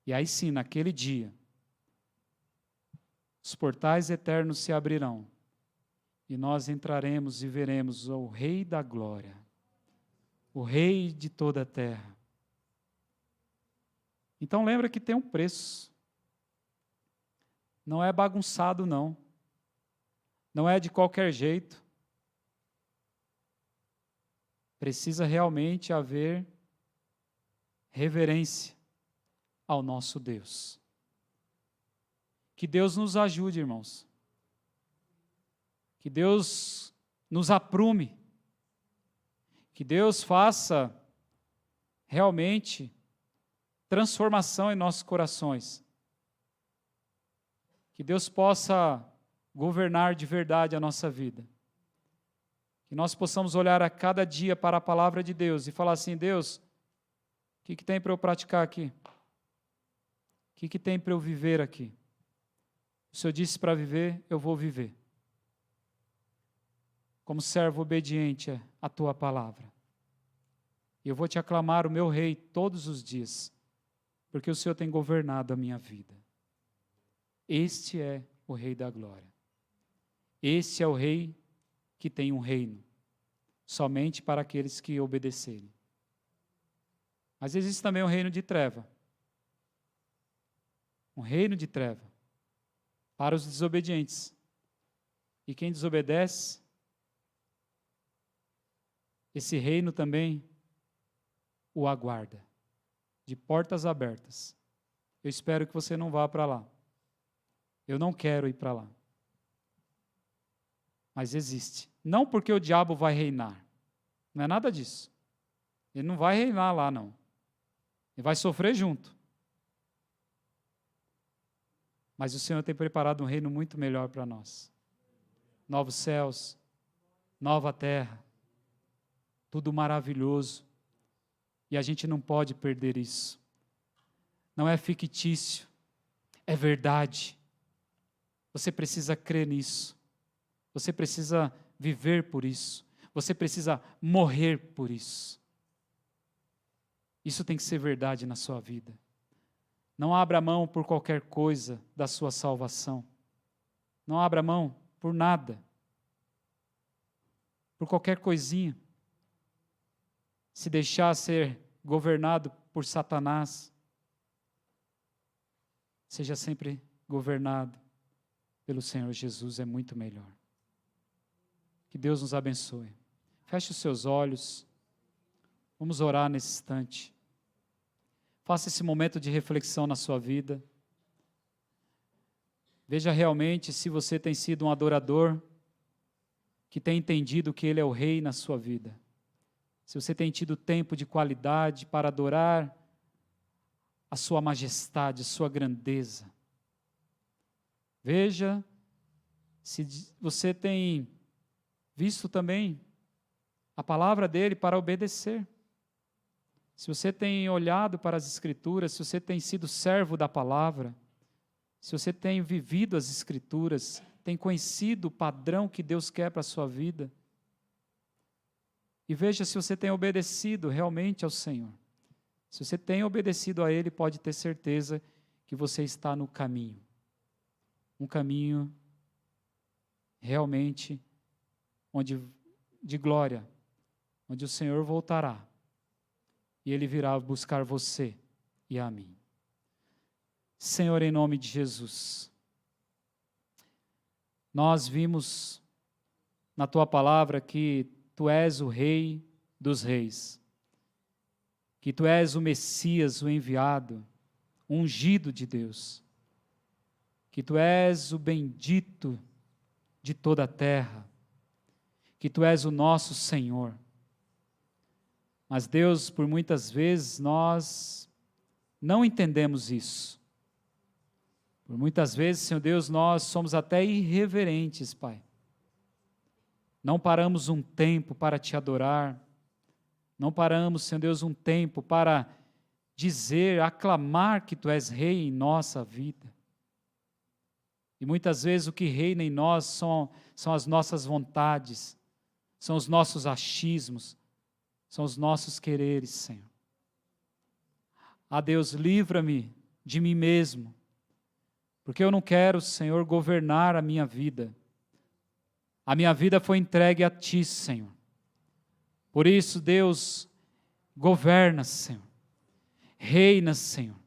E aí sim, naquele dia, os portais eternos se abrirão, e nós entraremos e veremos o Rei da Glória, o Rei de toda a terra. Então lembra que tem um preço. Não é bagunçado, não. Não é de qualquer jeito. Precisa realmente haver reverência ao nosso Deus. Que Deus nos ajude, irmãos. Que Deus nos aprume. Que Deus faça realmente transformação em nossos corações. Que Deus possa governar de verdade a nossa vida. Que nós possamos olhar a cada dia para a palavra de Deus e falar assim: Deus, o que tem para eu praticar aqui? O que tem para eu viver aqui? O Senhor disse para viver, eu vou viver. Como servo obediente à tua palavra. E eu vou te aclamar o meu Rei todos os dias, porque o Senhor tem governado a minha vida. Este é o Rei da glória. Este é o Rei que tem um reino, somente para aqueles que obedecerem. Mas existe também um reino de treva. Um reino de treva para os desobedientes. E quem desobedece, esse reino também o aguarda, de portas abertas. Eu espero que você não vá para lá. Eu não quero ir para lá. Mas existe. Não porque o diabo vai reinar. Não é nada disso. Ele não vai reinar lá, não. Ele vai sofrer junto. Mas o Senhor tem preparado um reino muito melhor para nós. Novos céus, nova terra, tudo maravilhoso. E a gente não pode perder isso. Não é fictício, é verdade. Você precisa crer nisso. Você precisa viver por isso. Você precisa morrer por isso. Isso tem que ser verdade na sua vida. Não abra mão por qualquer coisa da sua salvação. Não abra mão por nada. Por qualquer coisinha. Se deixar ser governado por Satanás, seja sempre governado pelo Senhor Jesus, é muito melhor. Que Deus nos abençoe. Feche os seus olhos. Vamos orar nesse instante. Faça esse momento de reflexão na sua vida. Veja realmente se você tem sido um adorador que tem entendido que Ele é o Rei na sua vida. Se você tem tido tempo de qualidade para adorar a sua majestade, a sua grandeza. Veja se você tem visto também a palavra dele para obedecer. Se você tem olhado para as Escrituras, se você tem sido servo da palavra, se você tem vivido as Escrituras, tem conhecido o padrão que Deus quer para a sua vida, e veja se você tem obedecido realmente ao Senhor. Se você tem obedecido a Ele, pode ter certeza que você está no caminho. Um caminho realmente de glória, onde o Senhor voltará. E Ele virá buscar você e a mim. Senhor, em nome de Jesus, nós vimos na Tua palavra que Tu és o Rei dos Reis, que Tu és o Messias, o enviado, o ungido de Deus, que Tu és o bendito de toda a terra, que Tu és o nosso Senhor. Mas, Deus, por muitas vezes nós não entendemos isso. Por muitas vezes, Senhor Deus, nós somos até irreverentes, Pai. Não paramos um tempo para Te adorar. Não paramos, Senhor Deus, um tempo para dizer, aclamar que Tu és Rei em nossa vida. E muitas vezes o que reina em nós são as nossas vontades, são os nossos achismos, são os nossos quereres, Senhor. Ah, Deus, livra-me de mim mesmo, porque eu não quero, Senhor, governar a minha vida. A minha vida foi entregue a Ti, Senhor. Por isso, Deus, governa, Senhor. Reina, Senhor.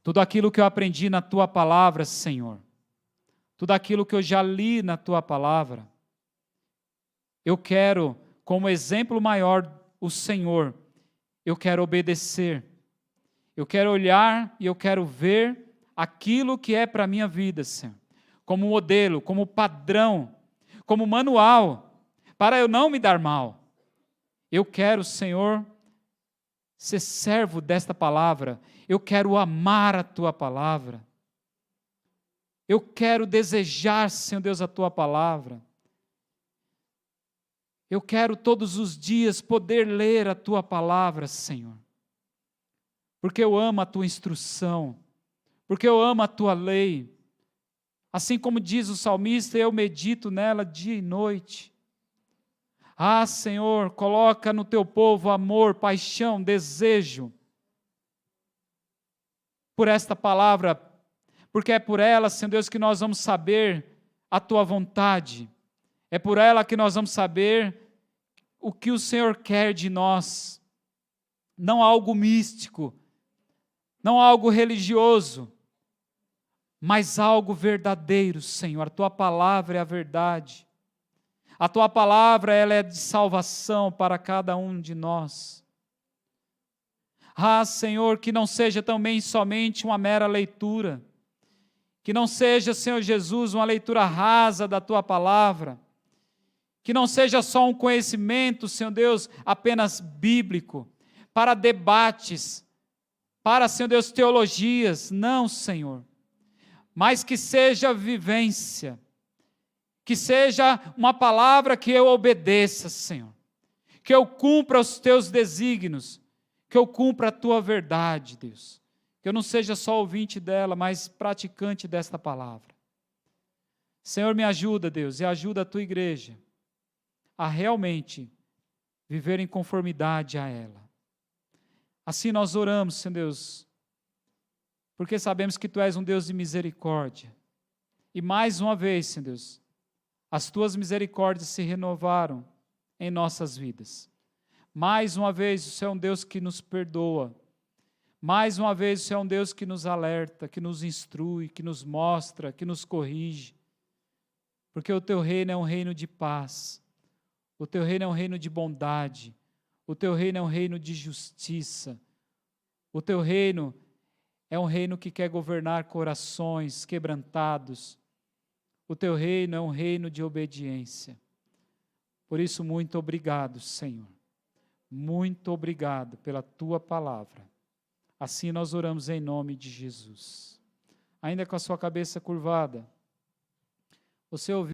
Tudo aquilo que eu aprendi na Tua palavra, Senhor, tudo aquilo que eu já li na Tua palavra, eu quero, como exemplo maior, o Senhor, eu quero obedecer, eu quero olhar e eu quero ver aquilo que é para a minha vida, Senhor, como modelo, como padrão, como manual, para eu não me dar mal. Eu quero, Senhor, ser servo desta palavra, eu quero amar a Tua palavra, eu quero desejar, Senhor Deus, a Tua palavra. Eu quero todos os dias poder ler a Tua palavra, Senhor, porque eu amo a Tua instrução, porque eu amo a Tua lei. Assim como diz o salmista, eu medito nela dia e noite. Ah, Senhor, coloca no Teu povo amor, paixão, desejo por esta palavra, porque é por ela, Senhor Deus, que nós vamos saber a Tua vontade. É por ela que nós vamos saber o que o Senhor quer de nós. Não algo místico, não algo religioso, mas algo verdadeiro, Senhor. A Tua palavra é a verdade. A Tua palavra, ela é de salvação para cada um de nós. Ah, Senhor, que não seja também somente uma mera leitura, que não seja, Senhor Jesus, uma leitura rasa da Tua palavra, que não seja só um conhecimento, Senhor Deus, apenas bíblico, para debates, para, Senhor Deus, teologias, não, Senhor, mas que seja vivência, que seja uma palavra que eu obedeça, Senhor, que eu cumpra os Teus desígnios, que eu cumpra a Tua verdade, Deus, que eu não seja só ouvinte dela, mas praticante desta palavra. Senhor, me ajuda, Deus, e ajuda a Tua igreja a realmente viver em conformidade a ela. Assim nós oramos, Senhor Deus, porque sabemos que Tu és um Deus de misericórdia. E mais uma vez, Senhor Deus, as Tuas misericórdias se renovaram em nossas vidas. Mais uma vez, o Senhor é um Deus que nos perdoa. Mais uma vez, o Senhor é um Deus que nos alerta, que nos instrui, que nos mostra, que nos corrige. Porque o Teu reino é um reino de paz. O Teu reino é um reino de bondade. O Teu reino é um reino de justiça. O Teu reino é um reino que quer governar corações quebrantados. O Teu reino é um reino de obediência. Por isso, muito obrigado, Senhor. Muito obrigado pela Tua palavra. Assim nós oramos em nome de Jesus. Ainda com a sua cabeça curvada, você ouviu